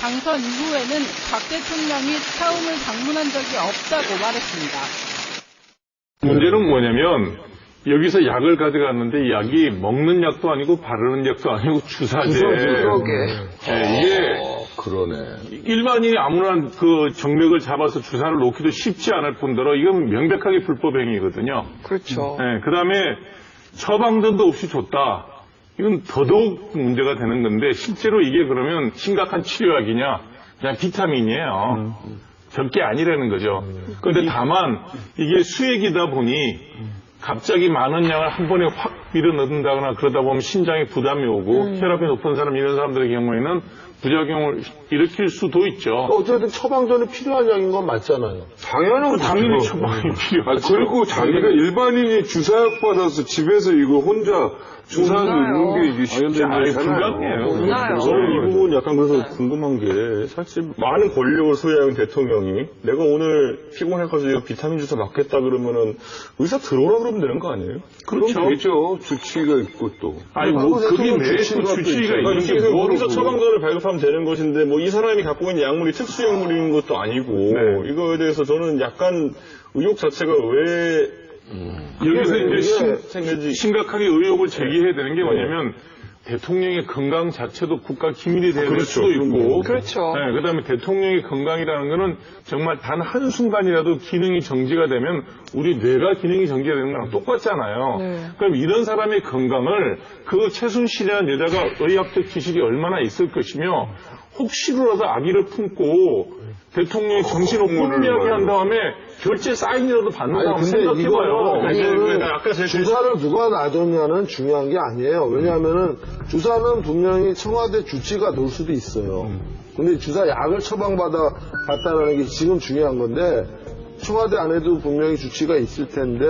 당선 이후에는 박 대통령이 차움을 방문한 적이 없다고 말했습니다. 문제는 뭐냐면 여기서 약을 가져갔는데 이 약이 먹는 약도 아니고 바르는 약도 아니고 주사제. 네, 이게 그러네. 일반인이 아무나 그 정맥을 잡아서 주사를 놓기도 쉽지 않을 뿐더러 이건 명백하게 불법 행위거든요. 그렇죠. 네, 그다음에 처방전도 없이 줬다. 이건 더더욱 문제가 되는 건데 실제로 이게 그러면 심각한 치료약이냐? 그냥 비타민이에요. 별게 아니라는 거죠. 그런데 다만 이게 수액이다 보니 갑자기 많은 양을 한 번에 확 밀어넣는다거나 그러다 보면 신장에 부담이 오고 혈압이 높은 사람 이런 사람들의 경우에는 부작용을 일으킬 수도 있죠. 어쨌든 처방전이 필요한 약인 건 맞잖아요. 당연히 처방이 필요하죠. 그리고 자기가 일반인이 주사약 받아서 집에서 이거 혼자 주사 넣는 게 이게 쉽지 않잖아요. 저는 이 부분 약간 그래서 궁금한 게 사실 많은 권력을 소유한 대통령이 내가 오늘 피곤해가지고 비타민 주사 맞겠다 그러면은 의사 들어오라 그러면 되는 거 아니에요? 그렇죠. 되죠. 주치의가 있고 또. 아니 뭐 그게 왜 주치의가 있는 게 의사 뭐로 처방전을 발급하면 되는 것인데 뭐 이 사람이 갖고 있는 약물이 특수 약물인 것도 아니고 이거에 대해서 저는 약간 의혹 자체가 왜 여기서 이제 심각하게 의혹을 제기해야 되는 게 뭐냐면 대통령의 건강 자체도 국가 기밀이 될 수도 있고 그렇죠. 네, 그다음에 대통령의 건강이라는 거는 정말 단 한순간이라도 기능이 정지가 되면 우리 뇌가 기능이 정지가 되는 거랑 똑같잖아요. 그럼 이런 사람의 건강을 그 최순실이라는 여자가 의학적 지식이 얼마나 있을 것이며 혹시라도 아기를 품고 대통령이 정신을 혼미하게 한 다음에 결제 사인이라도 받는다고 생각해봐요. 아까 주사를 누가 놔줬냐는 중요한 게 아니에요. 왜냐하면은 주사는 분명히 청와대 주치가 놓을 수도 있어요. 근데 주사 약을 처방받았다는 게 지금 중요한 건데 청와대 안에도 분명히 주치가 있을 텐데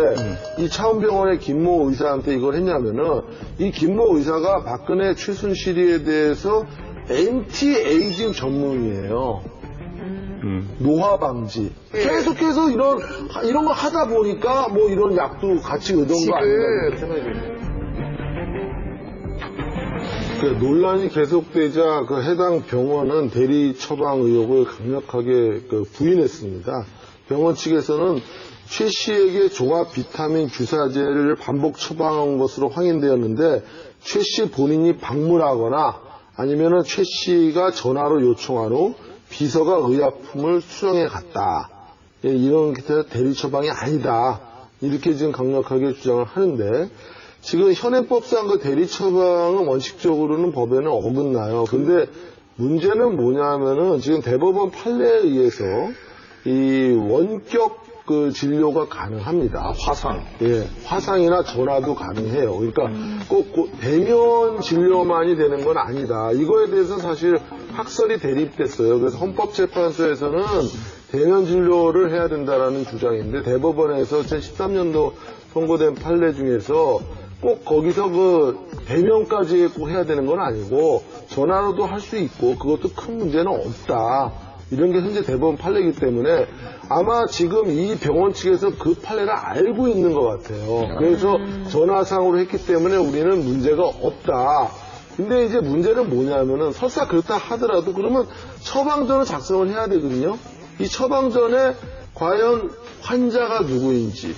이 차원병원의 김모 의사한테 이걸 했냐면은 이 김모 의사가 박근혜 최순실에 대해서 엔티에이징 전문이에요. 노화 방지. 계속해서 이런 거 하다 보니까 뭐 이런 약도 같이 얻은 거 아닌가 생각이 듭니다. 논란이 계속되자 그 해당 병원은 대리 처방 의혹을 강력하게 부인했습니다. 병원 측에서는 최 씨에게 종합 비타민 주사제를 반복 처방한 것으로 확인되었는데 최 씨 본인이 방문하거나 아니면은 최 씨가 전화로 요청한 후 비서가 의약품을 수령해 갔다. 이런 대리 처방이 아니다. 이렇게 지금 강력하게 주장을 하는데 지금 현행법상 그 대리 처방은 원칙적으로는 법에는 어긋나요. 근데 문제는 뭐냐면은 지금 대법원 판례에 의해서 이 원격 그 진료가 가능합니다. 화상. 예, 화상이나 전화도 가능해요. 그러니까 꼭 대면 진료만이 되는 건 아니다. 이거에 대해서 사실 학설이 대립됐어요. 그래서 헌법재판소에서는 대면 진료를 해야 된다라는 주장인데 대법원에서 2013년도 선고된 판례 중에서 꼭 거기서 그 대면까지 꼭 해야 되는 건 아니고 전화로도 할 수 있고 그것도 큰 문제는 없다. 이런 게 현재 대법원 판례이기 때문에 아마 지금 이 병원 측에서 그 판례를 알고 있는 것 같아요. 그래서 전화상으로 했기 때문에 우리는 문제가 없다. 근데 이제 문제는 뭐냐면은 설사 그렇다 하더라도 그러면 처방전을 작성을 해야 되거든요. 이 처방전에 과연 환자가 누구인지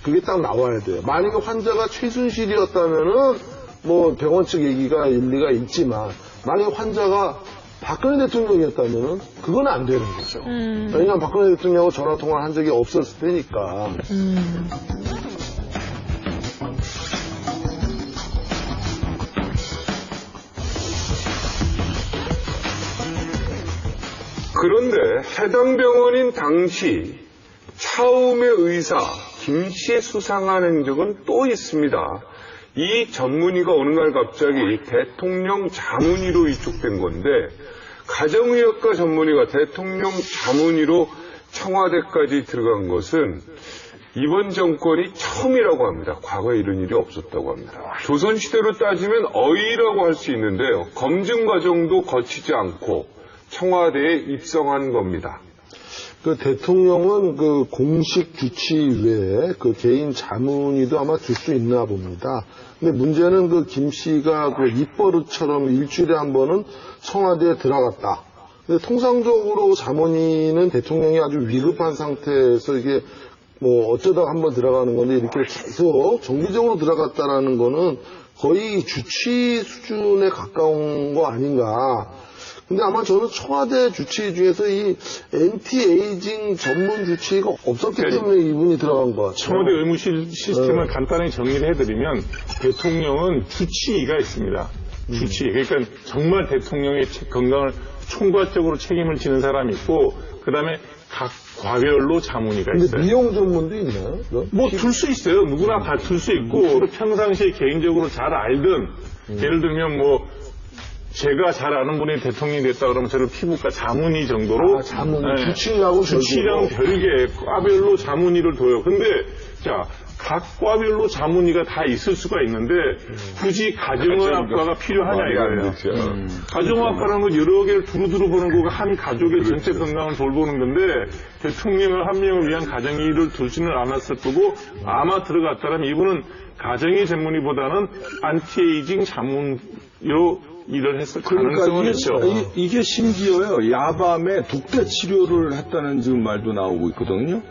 그게 딱 나와야 돼요. 만약에 환자가 최순실이었다면은 뭐 병원 측 얘기가 일리가 있지만 만약에 환자가 박근혜 대통령이었다면은 그건 안 되는 거죠. 왜냐하면 박근혜 대통령하고 전화 통화를 한 적이 없었을 테니까. 그런데 해당 병원인 당시 차움의 의사 김 씨의 수상한 행적은 또 있습니다. 이 전문의가 어느 날 갑자기 대통령 자문의로 위촉된 건데 가정의학과 전문의가 대통령 자문의로 청와대까지 들어간 것은 이번 정권이 처음이라고 합니다. 과거에 이런 일이 없었다고 합니다. 조선시대로 따지면 어이라고 할 수 있는데요. 검증 과정도 거치지 않고 청와대에 입성한 겁니다. 그 대통령은 그 공식 주치 외에 그 개인 자문의도 아마 줄 수 있나 봅니다. 근데 문제는 그 김 씨가 그 입버릇처럼 일주일에 한 번은 청와대에 들어갔다. 근데 통상적으로 자문의는 대통령이 아주 위급한 상태에서 이게 뭐 어쩌다가 한번 들어가는 건데 이렇게 계속 정기적으로 들어갔다라는 거는 거의 주치 수준에 가까운 거 아닌가. 근데 아마 저는 청와대 주치 중에서 이 엔티에이징 전문 주치가 없었기 때문에 이분이 들어간 것 같아요. 청와대 의무실 시스템을 간단히 정리를 해드리면 대통령은 주치의가 있습니다. 주치의. 그러니까 정말 대통령의 건강을 총괄적으로 책임을 지는 사람이 있고 그다음에 각 과별로 자문의가 있어요. 근데 미용 전문도 있나요? 뭐 둘 수 있어요. 누구나 다 둘 수 있고 평상시에 개인적으로 잘 알든 예를 들면 뭐 제가 잘 아는 분이 대통령이 됐다 그러면 저를 피부과 자문의 정도로 자문의 주치의하고 주치의랑 별개 과별로 자문의를 둬요. 근데 자, 각 과별로 자문의가 다 있을 수가 있는데 굳이 가정의학과가 필요하냐 이거예요. 가정의학과라는 건 여러 개를 두루두루 보는 거가 한 가족의 전체 건강을 돌보는 건데 대통령을 한 명을 위한 가정의를 두지는 않았을 거고 아마 들어갔다면 이분은 가정의 전문의보다는 안티에이징 자문의로 일을 했을 가능성은 있죠. 이게 심지어요, 야밤에 독대 치료를 했다는 지금 말도 나오고 있거든요.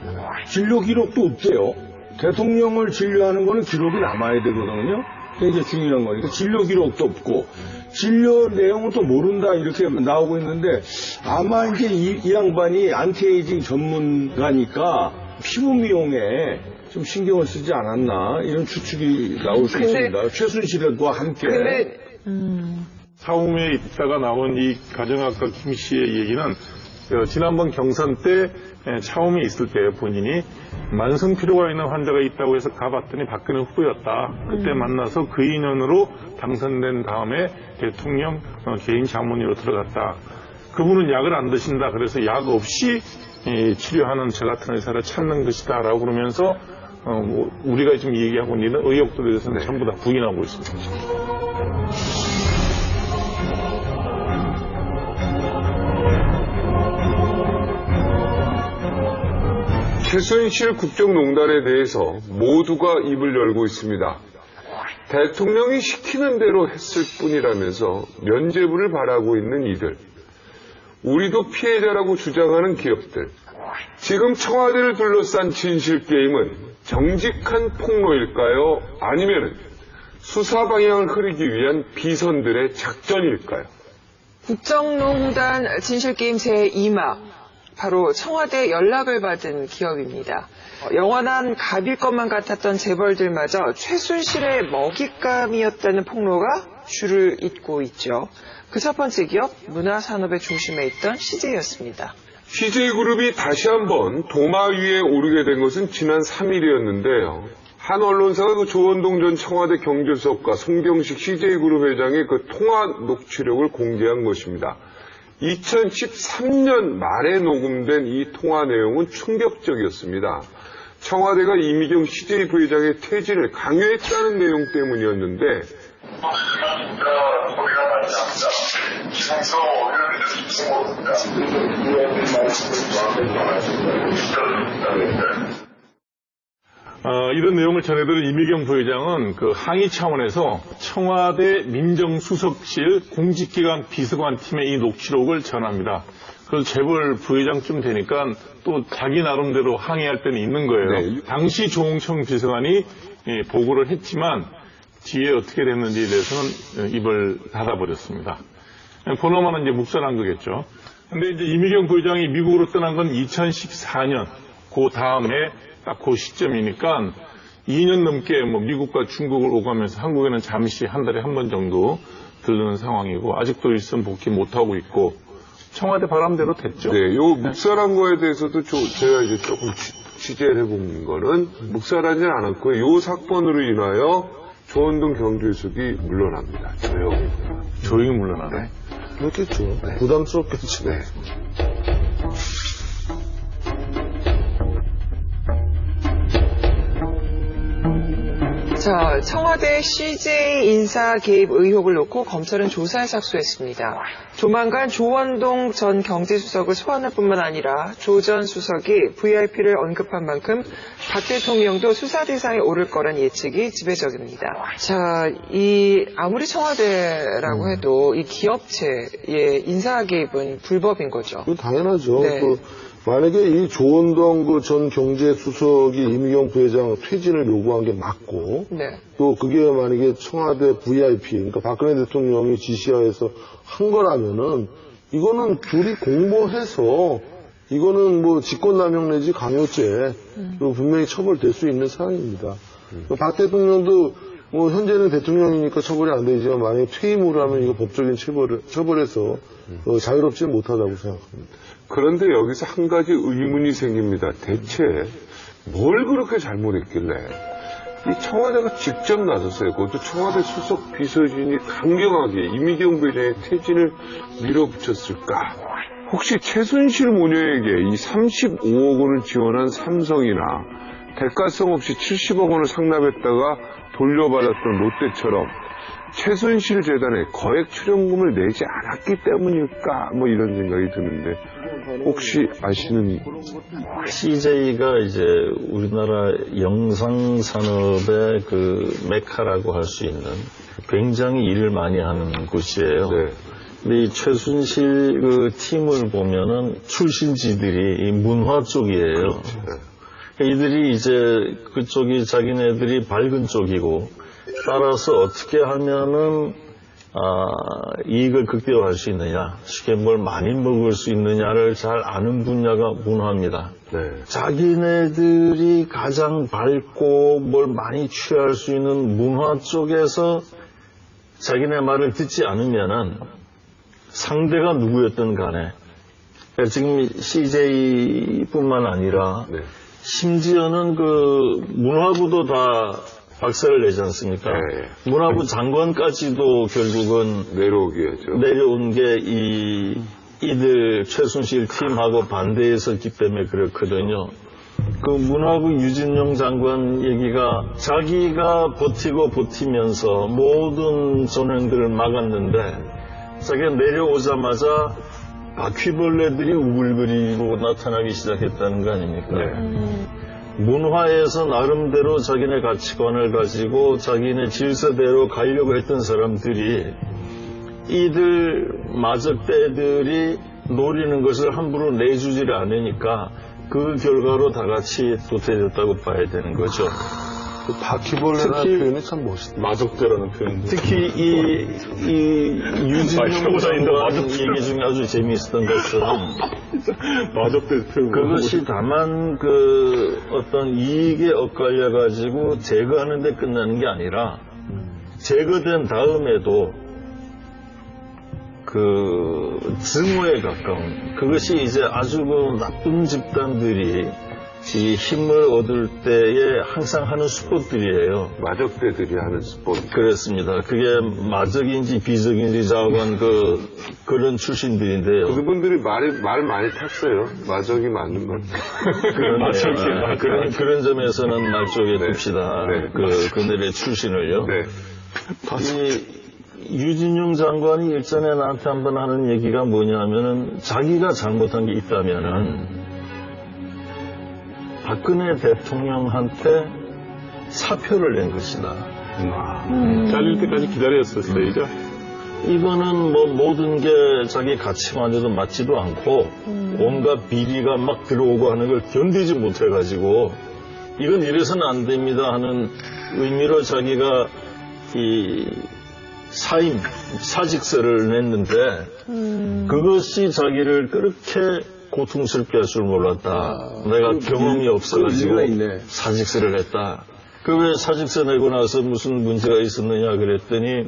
진료 기록도 없대요. 대통령을 진료하는 거는 기록이 남아야 되거든요. 그게 이제 중요한 거니까 진료 기록도 없고 진료 내용은 또 모른다 이렇게 나오고 있는데 아마 이제 이 양반이 안티에이징 전문가니까 피부 미용에 좀 신경을 쓰지 않았나 이런 추측이 나올 수 있습니다. 최순실과 함께. 사움에 있다가 나온 이 가정학과 김 씨의 얘기는 지난번 경선 때 차움에 있을 때 본인이 만성 피로가 있는 환자가 있다고 해서 가봤더니 박근혜 후보였다. 그때 만나서 그 인연으로 당선된 다음에 대통령 개인 자문의로 들어갔다. 그분은 약을 안 드신다. 그래서 약 없이 치료하는 저 같은 의사를 찾는 것이다. 라고 그러면서 우리가 지금 얘기하고 있는 의혹들에 대해서는 전부 다 부인하고 있습니다. 최순실 국정농단에 대해서 모두가 입을 열고 있습니다. 대통령이 시키는 대로 했을 뿐이라면서 면죄부를 바라고 있는 이들. 우리도 피해자라고 주장하는 기업들. 지금 청와대를 둘러싼 진실게임은 정직한 폭로일까요? 아니면 수사 방향을 흐리기 위한 비선들의 작전일까요? 국정농단 진실게임 제2막. 바로 청와대 연락을 받은 기업입니다. 영원한 갑일 것만 같았던 재벌들마저 최순실의 먹잇감이었다는 폭로가 줄을 잇고 있죠. 그 첫 번째 기업, 문화산업의 중심에 있던 CJ였습니다. CJ그룹이 다시 한번 도마 위에 오르게 된 것은 지난 3일이었는데요. 한 언론사가 그 조원동 전 청와대 경제수석과 송경식 CJ그룹 회장의 그 통화 녹취록을 공개한 것입니다. 2013년 말에 녹음된 이 통화 내용은 충격적이었습니다. 청와대가 이미경 CJ 부회장의 퇴진을 강요했다는 내용 때문이었는데 이런 내용을 전해들은 이미경 부회장은 그 항의 차원에서 청와대 민정수석실 공직기관 비서관 팀에 이 녹취록을 전합니다. 그래서 재벌 부회장쯤 되니까 또 자기 나름대로 항의할 때는 있는 거예요. 당시 조홍천 비서관이 보고를 했지만 뒤에 어떻게 됐는지에 대해서는 입을 닫아버렸습니다. 보나마는 이제 묵살한 거겠죠. 근데 이제 이미경 부회장이 미국으로 떠난 건 2014년, 그 다음에 딱 그 시점이니까 2년 넘게 뭐 미국과 중국을 오가면서 한국에는 잠시 한 달에 한 번 정도 들르는 상황이고 아직도 일선 복귀 못하고 있고 청와대 바람대로 됐죠. 네, 요 묵살한 거에 대해서도 제가 이제 조금 취재를 해본 거는 묵살하지 않았고 요 사건으로 인하여 조원동 경제수석이 물러납니다. 조용히 물러나네. 그렇겠죠. 부담스럽겠죠. 네. 자, 청와대 CJ 인사 개입 의혹을 놓고 검찰은 조사에 착수했습니다. 조만간 조원동 전 경제수석을 소환할 뿐만 아니라 조 전 수석이 VIP를 언급한 만큼 박 대통령도 수사 대상에 오를 거란 예측이 지배적입니다. 자, 아무리 청와대라고 해도 이 기업체의 인사 개입은 불법인 거죠. 그건 당연하죠. 네. 만약에 이 조원동 전 경제수석이 이미경 부회장 퇴진을 요구한 게 맞고, 네. 또 그게 만약에 청와대 VIP, 그러니까 박근혜 대통령이 지시하에서 한 거라면은, 이거는 둘이 공모해서, 이거는 뭐 직권남용 내지 강요죄, 그리고 분명히 처벌될 수 있는 사안입니다. 박 대통령도 뭐 현재는 대통령이니까 처벌이 안 되지만 만약에 퇴임으로 하면 이거 법적인 처벌에서 자유롭지 못하다고 생각합니다. 그런데 여기서 한 가지 의문이 생깁니다. 대체 뭘 그렇게 잘못했길래 이 청와대가 직접 나섰어요. 그것도 청와대 수석 비서진이 강경하게 이미경 부회장의 퇴진을 밀어붙였을까? 혹시 최순실 모녀에게 이 35억 원을 지원한 삼성이나 대가성 없이 70억 원을 상납했다가 돌려받았던 롯데처럼 최순실 재단에 거액 출연금을 내지 않았기 때문일까? 뭐 이런 생각이 드는데 혹시 아시는? CJ가 이제 우리나라 영상 산업의 그 메카라고 할 수 있는 굉장히 일을 많이 하는 곳이에요. 네. 근데 이 최순실 그 팀을 보면은 출신지들이 이 문화 쪽이에요. 이들이 이제 그쪽이 자기네들이 밝은 쪽이고 따라서 어떻게 하면은 이익을 극대화할 수 있느냐, 쉽게 뭘 많이 먹을 수 있느냐를 잘 아는 분야가 문화입니다. 네. 자기네들이 가장 밝고 뭘 많이 취할 수 있는 문화 쪽에서 자기네 말을 듣지 않으면은 상대가 누구였든 간에 지금 CJ뿐만 아니라 네. 심지어는 그 문화부도 다 박살을 내지 않습니까? 네. 문화부 장관까지도 결국은 내려온 게 이들 최순실 팀하고 반대했었기 때문에 그렇거든요. 그 문화부 유진용 장관 얘기가 자기가 버티면서 모든 전횡들을 막았는데 자기가 내려오자마자 바퀴벌레들이 우글거리고 나타나기 시작했다는 거 아닙니까? 문화에서 나름대로 자기네 가치관을 가지고 자기네 질서대로 가려고 했던 사람들이 이들 마적대들이 노리는 것을 함부로 내주지를 않으니까 그 결과로 다 같이 도태됐다고 봐야 되는 거죠. 그 바퀴벌레라는 표현이 참 멋있다. 마적대라는 표현. 특히 이 유진용 장관 얘기 중에 아주 재미있었던 것은 마적대 표현. 그것이 다만 그 어떤 이익에 엇갈려 가지고 제거하는 데 끝나는 게 아니라 제거된 다음에도 그 증오에 가까운 그것이 이제 아주 그 나쁜 집단들이 이 힘을 얻을 때에 항상 하는 수법들이에요. 마적대들이 하는 수법. 그렇습니다. 그게 마적인지 비적인지 자관 그런 출신들인데요. 그분들이 말 많이 탔어요. 마적이 맞는 말. 그런 점에서는 말 쪽에 둡시다. 네. 그들의 출신을요. 네. 이 유진용 장관이 일전에 나한테 한번 하는 얘기가 뭐냐면은 자기가 잘못한 게 있다면은 박근혜 대통령한테 사표를 낸 것이다. 잘릴 때까지 기다렸었어요. 이거는 뭐 모든 게 자기 가치관에도 맞지도 않고 온갖 비리가 막 들어오고 하는 걸 견디지 못해가지고 이건 이래서는 안 됩니다 하는 의미로 자기가 이 사직서를 냈는데 그것이 자기를 그렇게 고통스럽게 할 줄 몰랐다. 내가 경험이 없어가지고 사직서를 냈다. 그 왜 사직서 내고 나서 무슨 문제가 있었느냐 그랬더니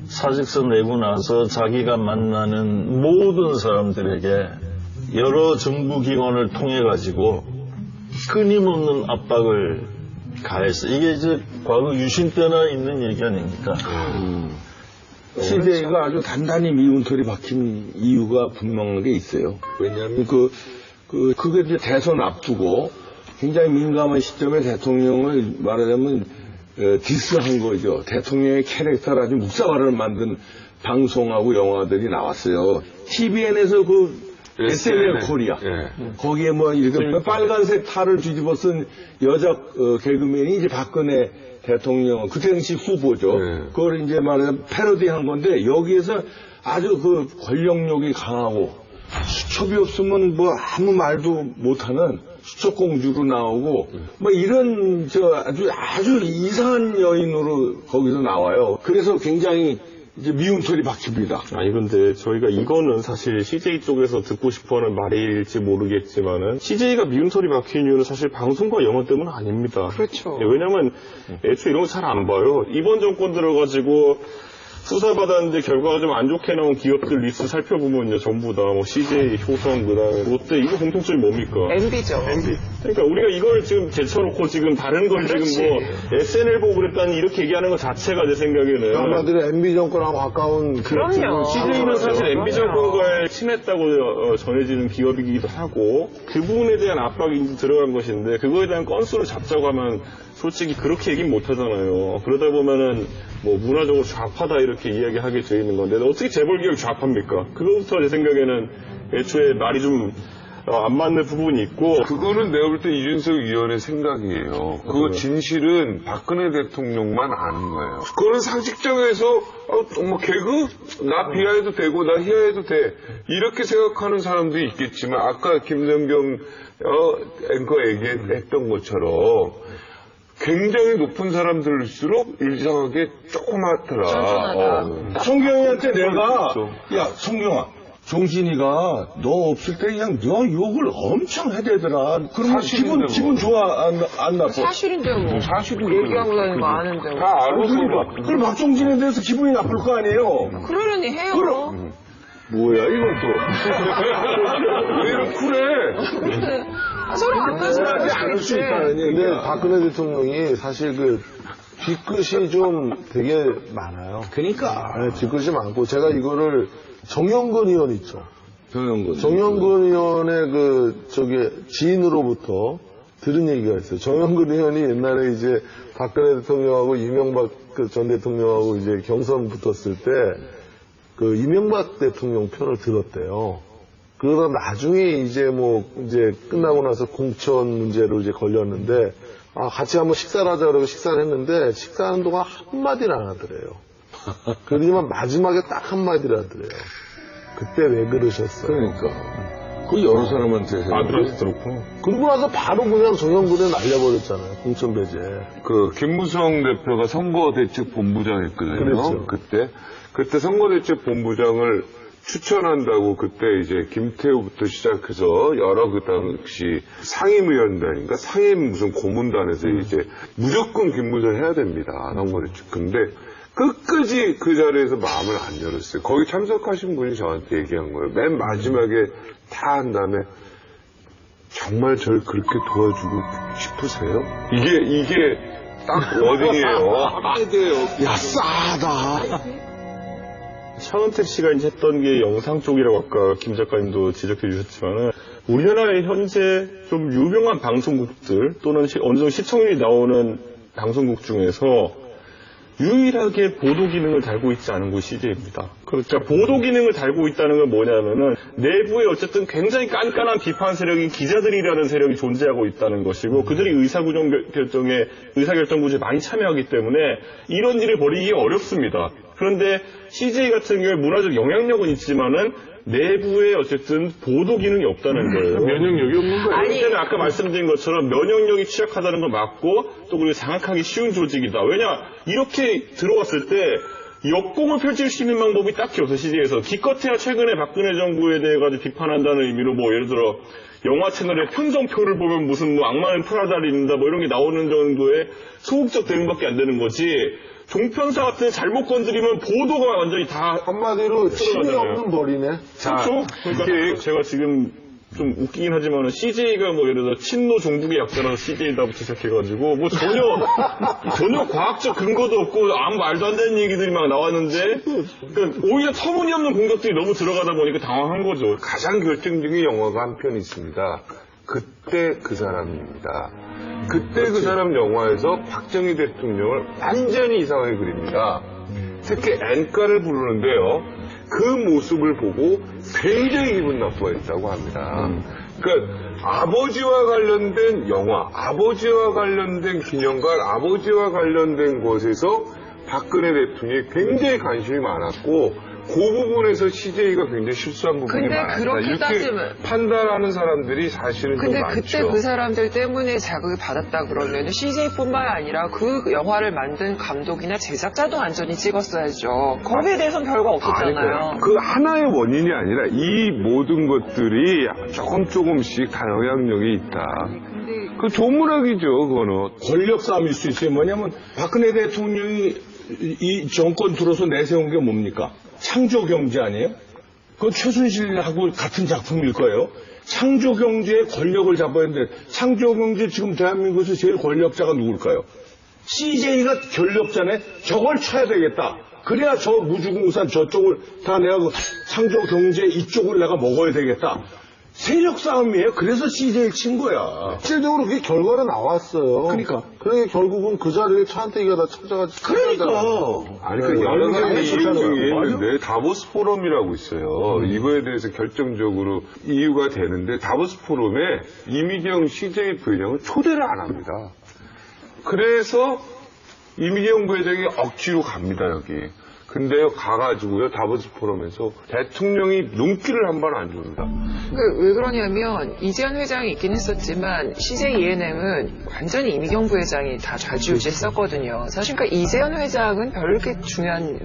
사직서 내고 나서 자기가 만나는 모든 사람들에게 여러 정부기관을 통해가지고 끊임없는 압박을 가했어. 이게 이제 과거 유신 때나 있는 얘기 아닙니까? CJ가 아주 단단히 미운털이 박힌 이유가 분명하게 있어요. 왜냐하면 그게 이제 대선 앞두고 굉장히 민감한 시점에 대통령을 말하자면 디스한 거죠. 대통령의 캐릭터를 아주 묵사발을 만든 방송하고 영화들이 나왔어요. TVN에서 SNL 코리아. 거기에 뭐 이렇게 빨간색 탈을 뒤집어 쓴 여자 개그맨이 이제 박근혜 대통령, 그 당시 후보죠. 그걸 이제 말하자면 패러디 한 건데, 여기에서 아주 그 권력욕이 강하고, 수첩이 없으면 뭐 아무 말도 못하는 수첩공주로 나오고, 뭐 이런 아주 이상한 여인으로 거기서 나와요. 그래서 굉장히 이제 미움털이 박힙니다. 아니 근데 저희가 이거는 사실 CJ 쪽에서 듣고 싶어하는 말일지 모르겠지만은 CJ가 미움털이 박힌 이유는 사실 방송과 영화 때문은 아닙니다. 그렇죠. 왜냐면 애초에 이런 거 잘 안 봐요. 이번 정권 들어가지고 수사받았는데 결과가 좀 안 좋게 나온 기업들 리스트 살펴보면요, 전부 다 뭐 CJ, 효성, 그다음에 롯데 이거 공통점이 뭡니까? MB죠. MB. 그러니까 우리가 이걸 지금 제쳐놓고 지금 다른 걸 그렇지. 지금 뭐 SNL 보고 그랬다니 이렇게 얘기하는 것 자체가 내 생각에는 한마디로 MB 정권하고 가까운 그럼요. CJ는 사실 MB 정권과에 친했다고 전해지는 기업이기도 하고 그 부분에 대한 압박이 들어간 것인데 그거에 대한 건수를 잡자고 하면 솔직히 그렇게 얘기는 못하잖아요. 그러다 보면은 뭐 문화적으로 좌파다 이렇게 이야기하게 돼 있는 건데 어떻게 재벌기업이 좌파입니까? 그거부터 제 생각에는 애초에 말이 좀 안 맞는 부분이 있고 그거는 내가 볼 때 이준석 위원의 생각이에요. 그거 진실은 박근혜 대통령만 아는 거예요. 그거는 상식적에서 뭐 개그? 나 비하해도 되고 나 희화해도 돼. 이렇게 생각하는 사람도 있겠지만 아까 김성경 앵커 얘기했던 것처럼 굉장히 높은 사람들일수록 이상하게 조그맣더라. 성경이한테 내가 야 성경아 종진이가 너 없을 때 그냥 너 욕을 엄청 해대더라. 그러면 기분 좋아 안 나빠? 사실인데 뭐. 사실인데 얘기하고 다니는 거 아는데 뭐. 다 알아서. 그럼 박종진에 대해서 기분이 나쁠 거 아니에요? 그러려니 해요. 뭐야 이건 또. 왜 이렇게 쿨해? 서로 안 가서 않을 수 있다는 얘기. 근데 박근혜 대통령이 사실 그 뒤끝이 좀 되게 많아요. 그러니까. 네, 뒤끝이 많고 제가 이거를 정영근 의원 있죠. 정영근 의원의 지인으로부터 들은 얘기가 있어요. 정영근 의원이 옛날에 이제 박근혜 대통령하고 이명박 전 대통령하고 이제 경선 붙었을 때 그 이명박 대통령 편을 들었대요. 그러다 나중에 이제 끝나고 나서 공천 문제로 이제 걸렸는데, 같이 한번 식사를 하자 그러고 식사를 했는데, 식사하는 동안 한마디를 안 하더래요. 그러지만 마지막에 딱 한마디를 하더래요. 그때 왜 그러셨어요? 그러니까. 그 여러 사람한테. 아들한테 들었구나. 그러고 나서 바로 그냥 정영근에 날려버렸잖아요. 공천 배제. 그 김무성 대표가 선거대책본부장했거든요. 그랬죠. 그때 선거대책본부장을 추천한다고 그때 이제 김태우부터 시작해서 여러 그 당시 상임위원단인가 상임 무슨 고문단에서 이제 무조건 김무성 해야 됩니다. 선거대책. 근데 끝까지 그 자리에서 마음을 안 열었어요. 거기 참석하신 분이 저한테 얘기한 거예요. 맨 마지막에 다 한 다음에 정말 저를 그렇게 도와주고 싶으세요? 이게 딱 워딩이에요. 야 싸다. 차은택 씨가 이제 했던 게 영상 쪽이라고 아까 김 작가님도 지적해 주셨지만은 우리나라의 현재 좀 유명한 방송국들 또는 어느 정도 시청률이 나오는 방송국 중에서 유일하게 보도 기능을 달고 있지 않은 곳이 CJ입니다. 그러니까 보도 기능을 달고 있다는 건 뭐냐면은 내부에 어쨌든 굉장히 깐깐한 비판 세력인 기자들이라는 세력이 존재하고 있다는 것이고 그들이 의사결정 구조에 많이 참여하기 때문에 이런 일을 벌이기 어렵습니다. 그런데 CJ 같은 경우에 문화적 영향력은 있지만은 내부에 어쨌든 보도 기능이 없다는 거예요. 면역력이 없는 거예요. 그렇기 때문에 아까 말씀드린 것처럼 면역력이 취약하다는 걸 맞고 또 그리고 장악하기 쉬운 조직이다. 왜냐 이렇게 들어왔을 때 역공을 펼칠 수 있는 방법이 딱히 없어. CJ에서 기껏해야 최근에 박근혜 정부에 대해 가지고 비판한다는 의미로 뭐 예를 들어 영화 채널의 편성표를 보면 무슨 뭐 악마는 프라다를 입는다 뭐 이런 게 나오는 정도의 소극적 대응밖에 안 되는 거지. 종편사 같은 잘못 건드리면 보도가 완전히 다 한마디로 힘이 없는 벌이네. 그렇죠. 그러니까 제가 지금 좀 웃기긴 하지만은 CJ가 뭐 예를 들어 친노 종북의 약자라서 CJ다부터 시작해가지고 뭐 전혀 과학적 근거도 없고 아무 말도 안 되는 얘기들이 막 나왔는데 그러니까 오히려 터무니없는 공격들이 너무 들어가다 보니까 당황한 거죠. 가장 결정적인 영화가 한 편 있습니다. 그때 그 사람입니다. 그때 그 사람 영화에서 박정희 대통령을 완전히 이상하게 그립니다. 특히 앵가를 부르는데요. 그 모습을 보고 굉장히 기분 나빠했다고 합니다. 그러니까 아버지와 관련된 영화, 아버지와 관련된 기념관, 아버지와 관련된 곳에서 박근혜 대통령이 굉장히 관심이 많았고 그 부분에서 CJ가 굉장히 실수한 부분이 많았다. 이렇게 판단하는 사람들이 사실은 좀 많죠. 근데 그때 그 사람들 때문에 자극을 받았다 그러면 CJ뿐만 아니라 그 영화를 만든 감독이나 제작자도 완전히 찍었어야죠. 거기에 대해서는 별거 없었잖아요. 그 하나의 원인이 아니라 이 모든 것들이 조금씩 다 영향력이 있다. 그 조문학이죠, 그거는. 권력 싸움일 수 있어요. 뭐냐면 박근혜 대통령이 이 정권 들어서 내세운 게 뭡니까? 창조경제 아니에요? 그건 최순실하고 같은 작품일 거예요. 창조경제의 권력을 잡아야 하는데 창조경제 지금 대한민국에서 제일 권력자가 누굴까요? CJ가 권력자네. 저걸 쳐야 되겠다. 그래야 저 무주공산 저쪽을 다 내가 그 창조경제 이쪽을 내가 먹어야 되겠다. 세력 싸움이에요. 그래서 CJ를 친 거야. 실질적으로 그게 결과로 나왔어요. 그러니까 결국은 그 자리를 차한테기가 다 찾아가지고. 그러니까. 아니, 그 여러 가지 이유 중에 있는데, 다보스 포럼이라고 있어요. 이거에 대해서 결정적으로 이유가 되는데, 다보스 포럼에 이미경 CJ 부회장을 초대를 안 합니다. 그래서 이미경 부회장이 억지로 갑니다, 여기. 근데요, 가가지고요, 다보스 포럼에서 대통령이 눈길을 한 번 안 줍니다. 왜 그러냐면 이재현 회장이 있긴 했었지만 CJ ENM은 완전히 이미경 부회장이 다 좌지우지했었거든요. 사실 그러니까 이재현 회장은 별게 중요한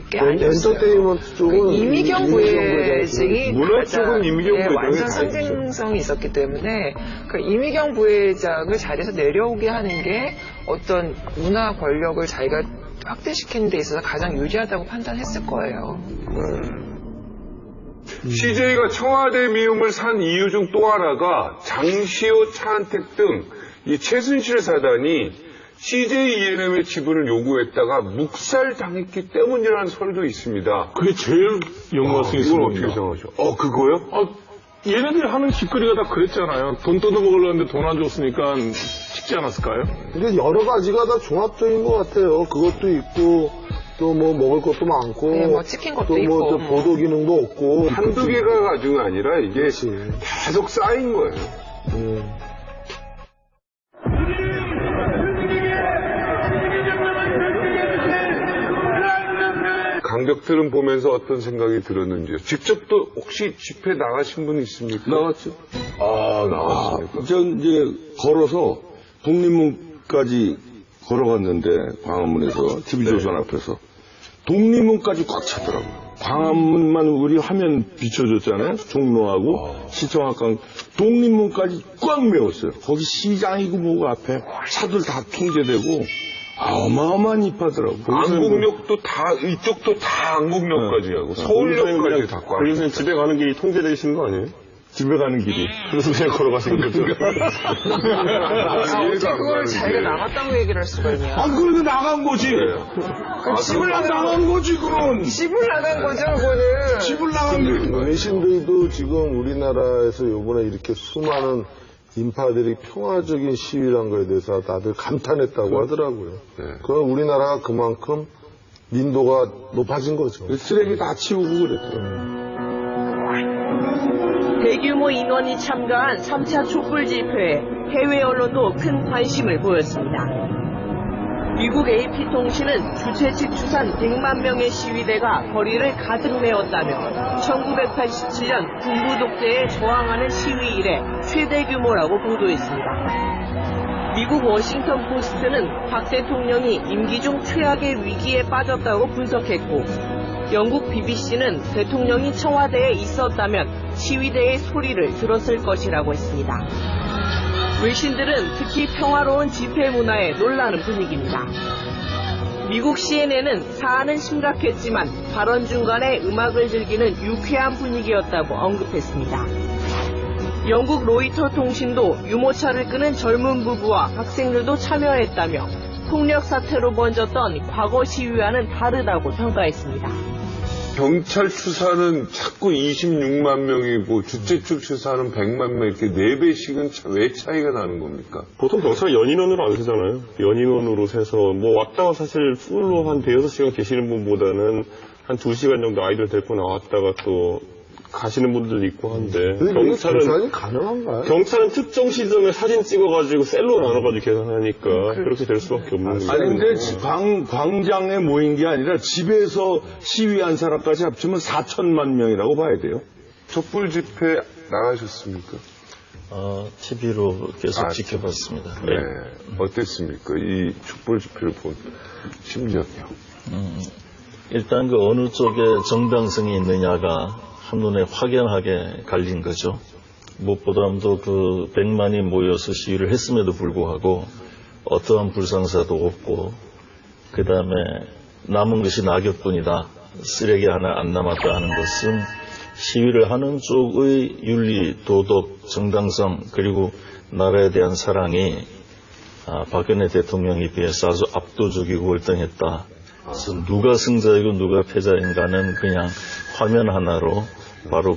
게 아니었어요. 엔터테인먼트 쪽은 이미경 부회장이 문화 쪽은 이미경 부회장이 완전 상징성이 있었기 때문에 그 이미경 부회장을 자리에서 내려오게 하는 게 어떤 문화 권력을 자기가 확대시키는 데 있어서 가장 유리하다고 판단했을 거예요. CJ가 청와대 미움을 산 이유 중 또 하나가 장시호, 차한택 등 이 최순실 사단이 CJ ENM의 지분을 요구했다가 묵살당했기 때문이라는 설도 있습니다. 그게 제일 연관성이 이건 있습니다. 어떻게 생각하죠? 그거요? 얘네들이 하는 짓거리가 다 그랬잖아요. 돈 뜯어먹으려는데 돈 안 줬으니까 찍지 않았을까요? 근데 여러 가지가 다 종합적인 것 같아요. 그것도 있고, 또 뭐 먹을 것도 많고, 네, 뭐 찍힌 것도 또 있고, 뭐 보도 기능도 없고. 한두 개가 가지고 아니라 이게 계속 쌓인 거예요. 강벽들은 보면서 어떤 생각이 들었는지요? 직접 또 혹시 집회 나가신 분 있습니까? 나갔죠. 나갔습니까? 전 이제 걸어서 독립문까지 걸어갔는데 광화문에서 TV조선 앞에서 독립문까지 꽉 차더라고요. 광화문만 우리 화면 비춰줬잖아요. 종로하고 시청학강 독립문까지 꽉 메웠어요. 거기 시장이고 뭐고 앞에 차들 다 통제되고 어마어마한 입하더라고요. 안국역도 다 이쪽도 다 안국역까지 하고 서울역까지 다 꽉. 그래서 집에 가는 길이 통제되시는 거 아니에요? 집에 가는 길이. 그래서 그냥 걸어가신 거죠. 어떻게 그걸 자기가 나갔다고 얘기를 할 수가 있냐. 그래도 나간 거지. 집을 나간 거지, 그건. 집을 나간 거죠, 그거는. 집을 나간 거. 외신들도 지금 우리나라에서 요번에 이렇게 수많은 인파들이 평화적인 시위란 거에 대해서 다들 감탄했다고 하더라고요. 그건 우리나라가 그만큼 민도가 높아진 거죠. 쓰레기 다 치우고 그랬더라고요. 대규모 인원이 참가한 3차 촛불 집회에 해외 언론도 큰 관심을 보였습니다. 미국 AP통신은 주최 측 추산 100만 명의 시위대가 거리를 가득 메웠다며 1987년 군부 독재에 저항하는 시위 이래 최대 규모라고 보도했습니다. 미국 워싱턴 포스트는 박 대통령이 임기 중 최악의 위기에 빠졌다고 분석했고, 영국 BBC는 대통령이 청와대에 있었다면 시위대의 소리를 들었을 것이라고 했습니다. 외신들은 특히 평화로운 집회 문화에 놀라는 분위기입니다. 미국 CNN은 사안은 심각했지만 발언 중간에 음악을 즐기는 유쾌한 분위기였다고 언급했습니다. 영국 로이터 통신도 유모차를 끄는 젊은 부부와 학생들도 참여했다며 폭력 사태로 번졌던 과거 시위와는 다르다고 평가했습니다. 경찰 추사는 자꾸 26만 명이고 주최 측 추사는 100만 명 이렇게 4배씩은 왜 차이가 나는 겁니까? 보통 경찰 연인원으로 안 세잖아요. 연인원으로 세서 뭐 왔다가 사실 풀로 한 5-6시간 계시는 분보다는 한 2시간 정도 아이들 데리고 나왔다가 또 가시는 분들도 있고 한데 경찰은 가능한가요? 경찰은 특정 시점에 사진 찍어가지고 셀로 나눠가지고 계산하니까 그렇게 될 수밖에 없는 거예요. 아니 근데 광장에 모인 게 아니라 집에서 시위한 사람까지 합치면 4천만 명이라고 봐야 돼요. 촛불 집회 나가셨습니까? TV로 계속 지켜봤습니다. 네. 어땠습니까? 이 촛불 집회를 본 심정이요. 일단 그 어느 쪽에 정당성이 있느냐가 한눈에 확연하게 갈린 거죠. 무엇보다도 그 100만이 모여서 시위를 했음에도 불구하고 어떠한 불상사도 없고, 그 다음에 남은 것이 낙엽뿐이다. 쓰레기 하나 안 남았다 하는 것은 시위를 하는 쪽의 윤리, 도덕, 정당성 그리고 나라에 대한 사랑이 박근혜 대통령에 비해서 아주 압도적이고 월등했다. 그래서 누가 승자이고 누가 패자인가는 그냥 화면 하나로 바로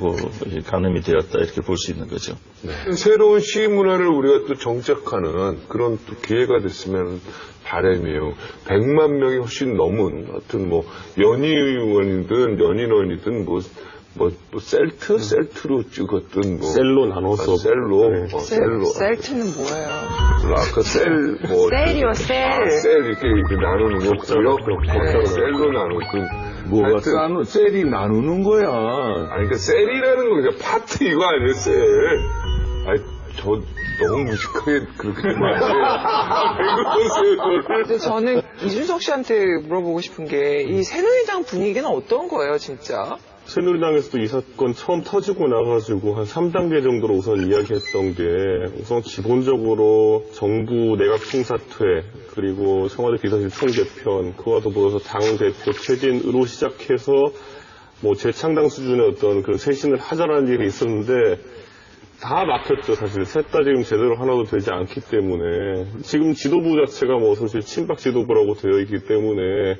가늠이 되었다 이렇게 볼 수 있는 거죠. 네. 새로운 시위 문화를 우리가 또 정착하는 그런 또 기회가 됐으면 바람이에요. 100만 명이 훨씬 넘은 하여튼 뭐 연의원이든 연인원이든 셀트로 찍었던 셀로 나눠서 셀트는 뭐예요? 아까 셀이요, 셀. 셀 이렇게 나누는 거고요. 셀로 나누고 뭐가 셀이 나누는 거야. 아니 그러니까 셀이라는 거 그냥 파트 이거 아니에요, 셀. 아니 저 너무 무식하게 그렇게 말해요. 근데 저는 이준석 씨한테 물어보고 싶은 게 이 새누리당 분위기는 어떤 거예요, 진짜? 새누리당에서도 이 사건 처음 터지고 나가지고 한 3단계 정도로 우선 이야기했던 게 우선 기본적으로 정부 내각 총사퇴 그리고 청와대 비서실총 개편 그와 더불어서 당대표 퇴진으로 시작해서 뭐 재창당 수준의 어떤 그 쇄신을 하자라는 얘기가 있었는데 다 막혔죠. 사실 셋 다 지금 제대로 하나도 되지 않기 때문에 지금 지도부 자체가 뭐 사실 친박 지도부라고 되어 있기 때문에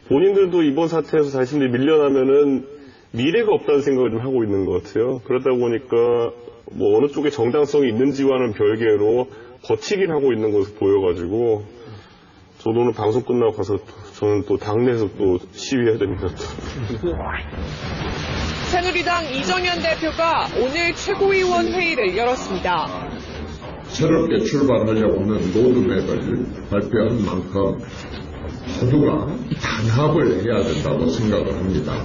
본인들도 이번 사태에서 자신들이 밀려나면은 미래가 없다는 생각을 좀 하고 있는 것 같아요. 그러다 보니까 뭐 어느 쪽에 정당성이 있는지와는 별개로 버티긴 하고 있는 것으로 보여가지고 저도 오늘 방송 끝나고 가서 저는 또 당내에서 또 시위해야 됩니다. 새누리당 이정현 대표가 오늘 최고위원 회의를 열었습니다. 새롭게 출발하려고 하는 로드맵을 발표한 만큼 모두가 단합을 해야 된다고 생각을 합니다.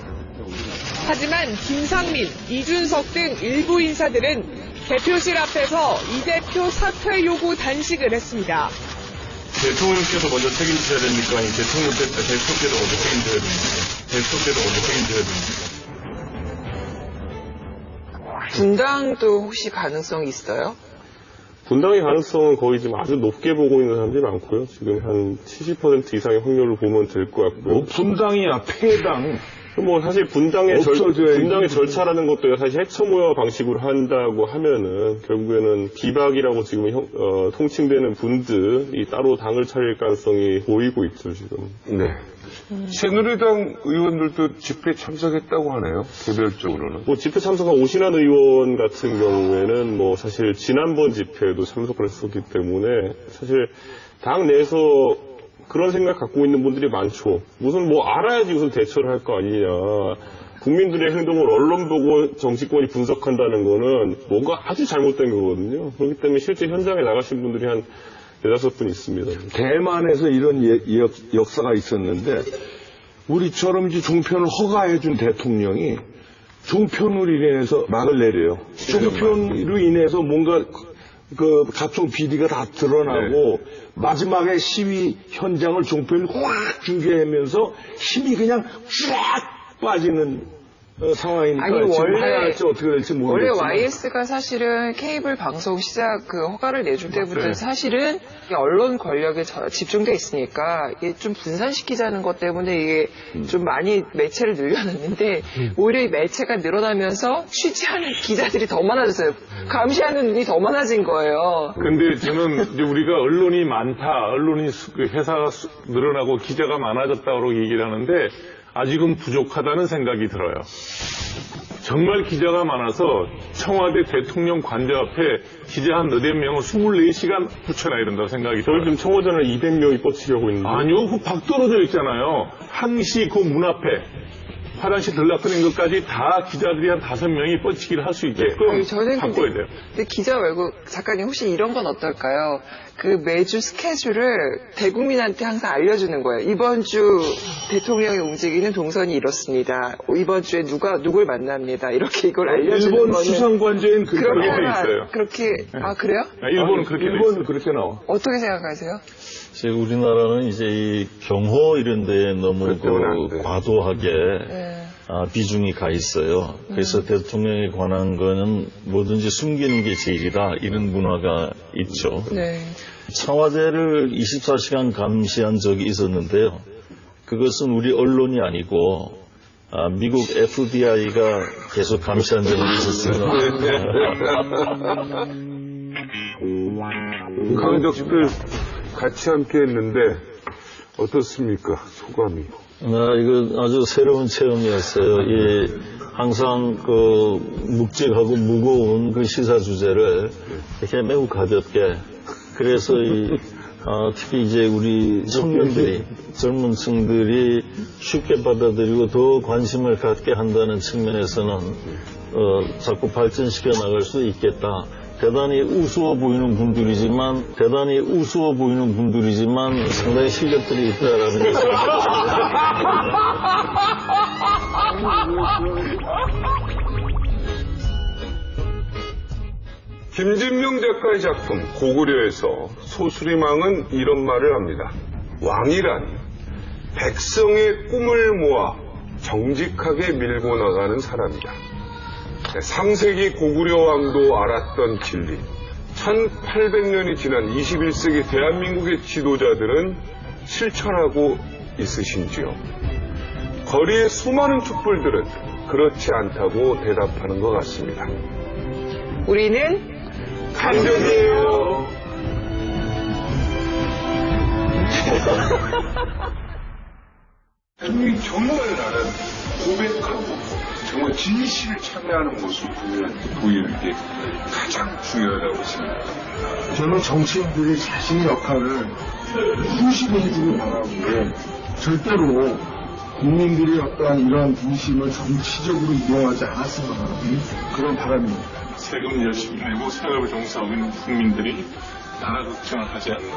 하지만 김상민, 이준석 등 일부 인사들은 대표실 앞에서 이 대표 사퇴 요구 단식을 했습니다. 대통령께서 먼저 책임져야 됩니까? 아니 대표께서 먼저 책임져야 됩니까? 대표께서 먼저 책임져야 됩니까? 분당도 혹시 가능성이 있어요? 분당의 가능성은 거의 지금 아주 높게 보고 있는 사람들이 많고요. 지금 한 70% 이상의 확률을 보면 될 것 같고요. 분당이야, 폐당. 뭐 사실 분당의 절차라는 것도 사실 핵처모여 방식으로 한다고 하면은 결국에는 비박이라고 지금 통칭되는 분들이 따로 당을 차릴 가능성이 보이고 있죠 지금. 네. 새누리당 의원들도 집회 참석했다고 하네요. 개별적으로는. 뭐 집회 참석한 오신환 의원 같은 경우에는 뭐 사실 지난번 집회에도 참석을 했었기 때문에 사실 당 내에서 그런 생각 갖고 있는 분들이 많죠. 무슨 뭐 알아야지 무슨 대처를 할 거 아니냐. 국민들의 행동을 언론 보고 정치권이 분석한다는 거는 뭔가 아주 잘못된 거거든요. 그렇기 때문에 실제 현장에 나가신 분들이 한 4-5분 있습니다. 대만에서 이런 역사가 있었는데 우리처럼 이제 종편을 허가해준 대통령이 종편으로 인해서 막을 내려요. 종편으로 인해서 뭔가 각종 비리가 다 드러나고 마지막에 시위 현장을 종편이 확 중계하면서 힘이 그냥 쫙 빠지는 상황이니까 아니, 지금 할지 어떻게 될지 모르겠지만 원래 YS가 사실은 케이블 방송 시작 허가를 내줄 때부터 사실은 언론 권력에 집중돼 있으니까 이게 좀 분산시키자는 것 때문에 이게 좀 많이 매체를 늘려놨는데 오히려 이 매체가 늘어나면서 취재하는 기자들이 더 많아졌어요. 감시하는 눈이 더 많아진 거예요. 근데 저는 이제 우리가 언론이 많다, 회사가 늘어나고 기자가 많아졌다고 얘기를 하는데 아직은 부족하다는 생각이 들어요. 정말 기자가 많아서 청와대 대통령 관저 앞에 기자 한 너댓 명은 24시간 붙여놔야 된다고 생각이 들어요. 지금 청와대는 200명이 뻗치게 하고 있는데. 아니요, 그 밖 떨어져 있잖아요. 항시 그 문 앞에 화장실 들락거리는 것까지 다 기자들이 한 5명이 뻗치기를 할 수 있게끔 바꿔야 돼요. 근데 기자 말고 작가님 혹시 이런 건 어떨까요? 그 매주 스케줄을 대국민한테 항상 알려주는 거예요. 이번 주 대통령이 움직이는 동선이 이렇습니다. 이번 주에 누굴 만납니다. 이렇게 이걸 알려주는 일본 거는 수상관제엔 그렇게 돼 있어요. 그렇게 그래요? 일본은 그렇게 나와. 어떻게 생각하세요? 우리나라는 이제 이 경호 이런 데에 너무 과도하게 비중이 가 있어요. 그래서 대통령에 관한 거는 뭐든지 숨기는 게 제일이다 이런 문화가 있죠. 네. 청와대를 24시간 감시한 적이 있었는데요. 그것은 우리 언론이 아니고 미국 FBI가 계속 감시한 적이 있었습니다. 강적들 같이 함께 했는데 어떻습니까? 소감이? 이거 아주 새로운 체험이었어요. 항상 그 묵직하고 무거운 그 시사 주제를 이렇게 매우 가볍게, 그래서 특히 이제 우리 청년들이, 젊은 층들이 쉽게 받아들이고 더 관심을 갖게 한다는 측면에서는 자꾸 발전시켜 나갈 수 있겠다. 대단히 우스워 보이는 분들이지만 상당히 실력들이 있다라는 것을. 김진명 작가의 작품 고구려에서 소수리망은 이런 말을 합니다. 왕이란 백성의 꿈을 모아 정직하게 밀고 나가는 사람이다. 3세기 고구려 왕도 알았던 진리, 1800년이 지난 21세기 대한민국의 지도자들은 실천하고 있으신지요? 거리의 수많은 촛불들은 그렇지 않다고 대답하는 것 같습니다. 우리는 강적이에요. 대통령이 정말 나는 고백하고 정말 진실을 참여하는 모습을 국민한테 보이는 게 가장 중요하다고 생각합니다. 저는 정치인들이 자신의 역할을 후시게 해주길 바라고, 절대로 국민들이 어떠한 이런 민심을 정치적으로 이용하지 않았으면 하는 그런 바람입니다. 세금 열심히 내고 생업에 종사하고 있는 국민들이 나라 걱정을 하지 않는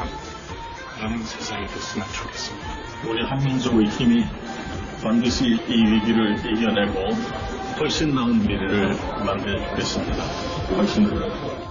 그런 세상이 됐으면 좋겠습니다. 우리 한민족의 힘이 반드시 이 위기를 이겨내고 훨씬 나은 미래를 만들겠습니다. 고맙습니다.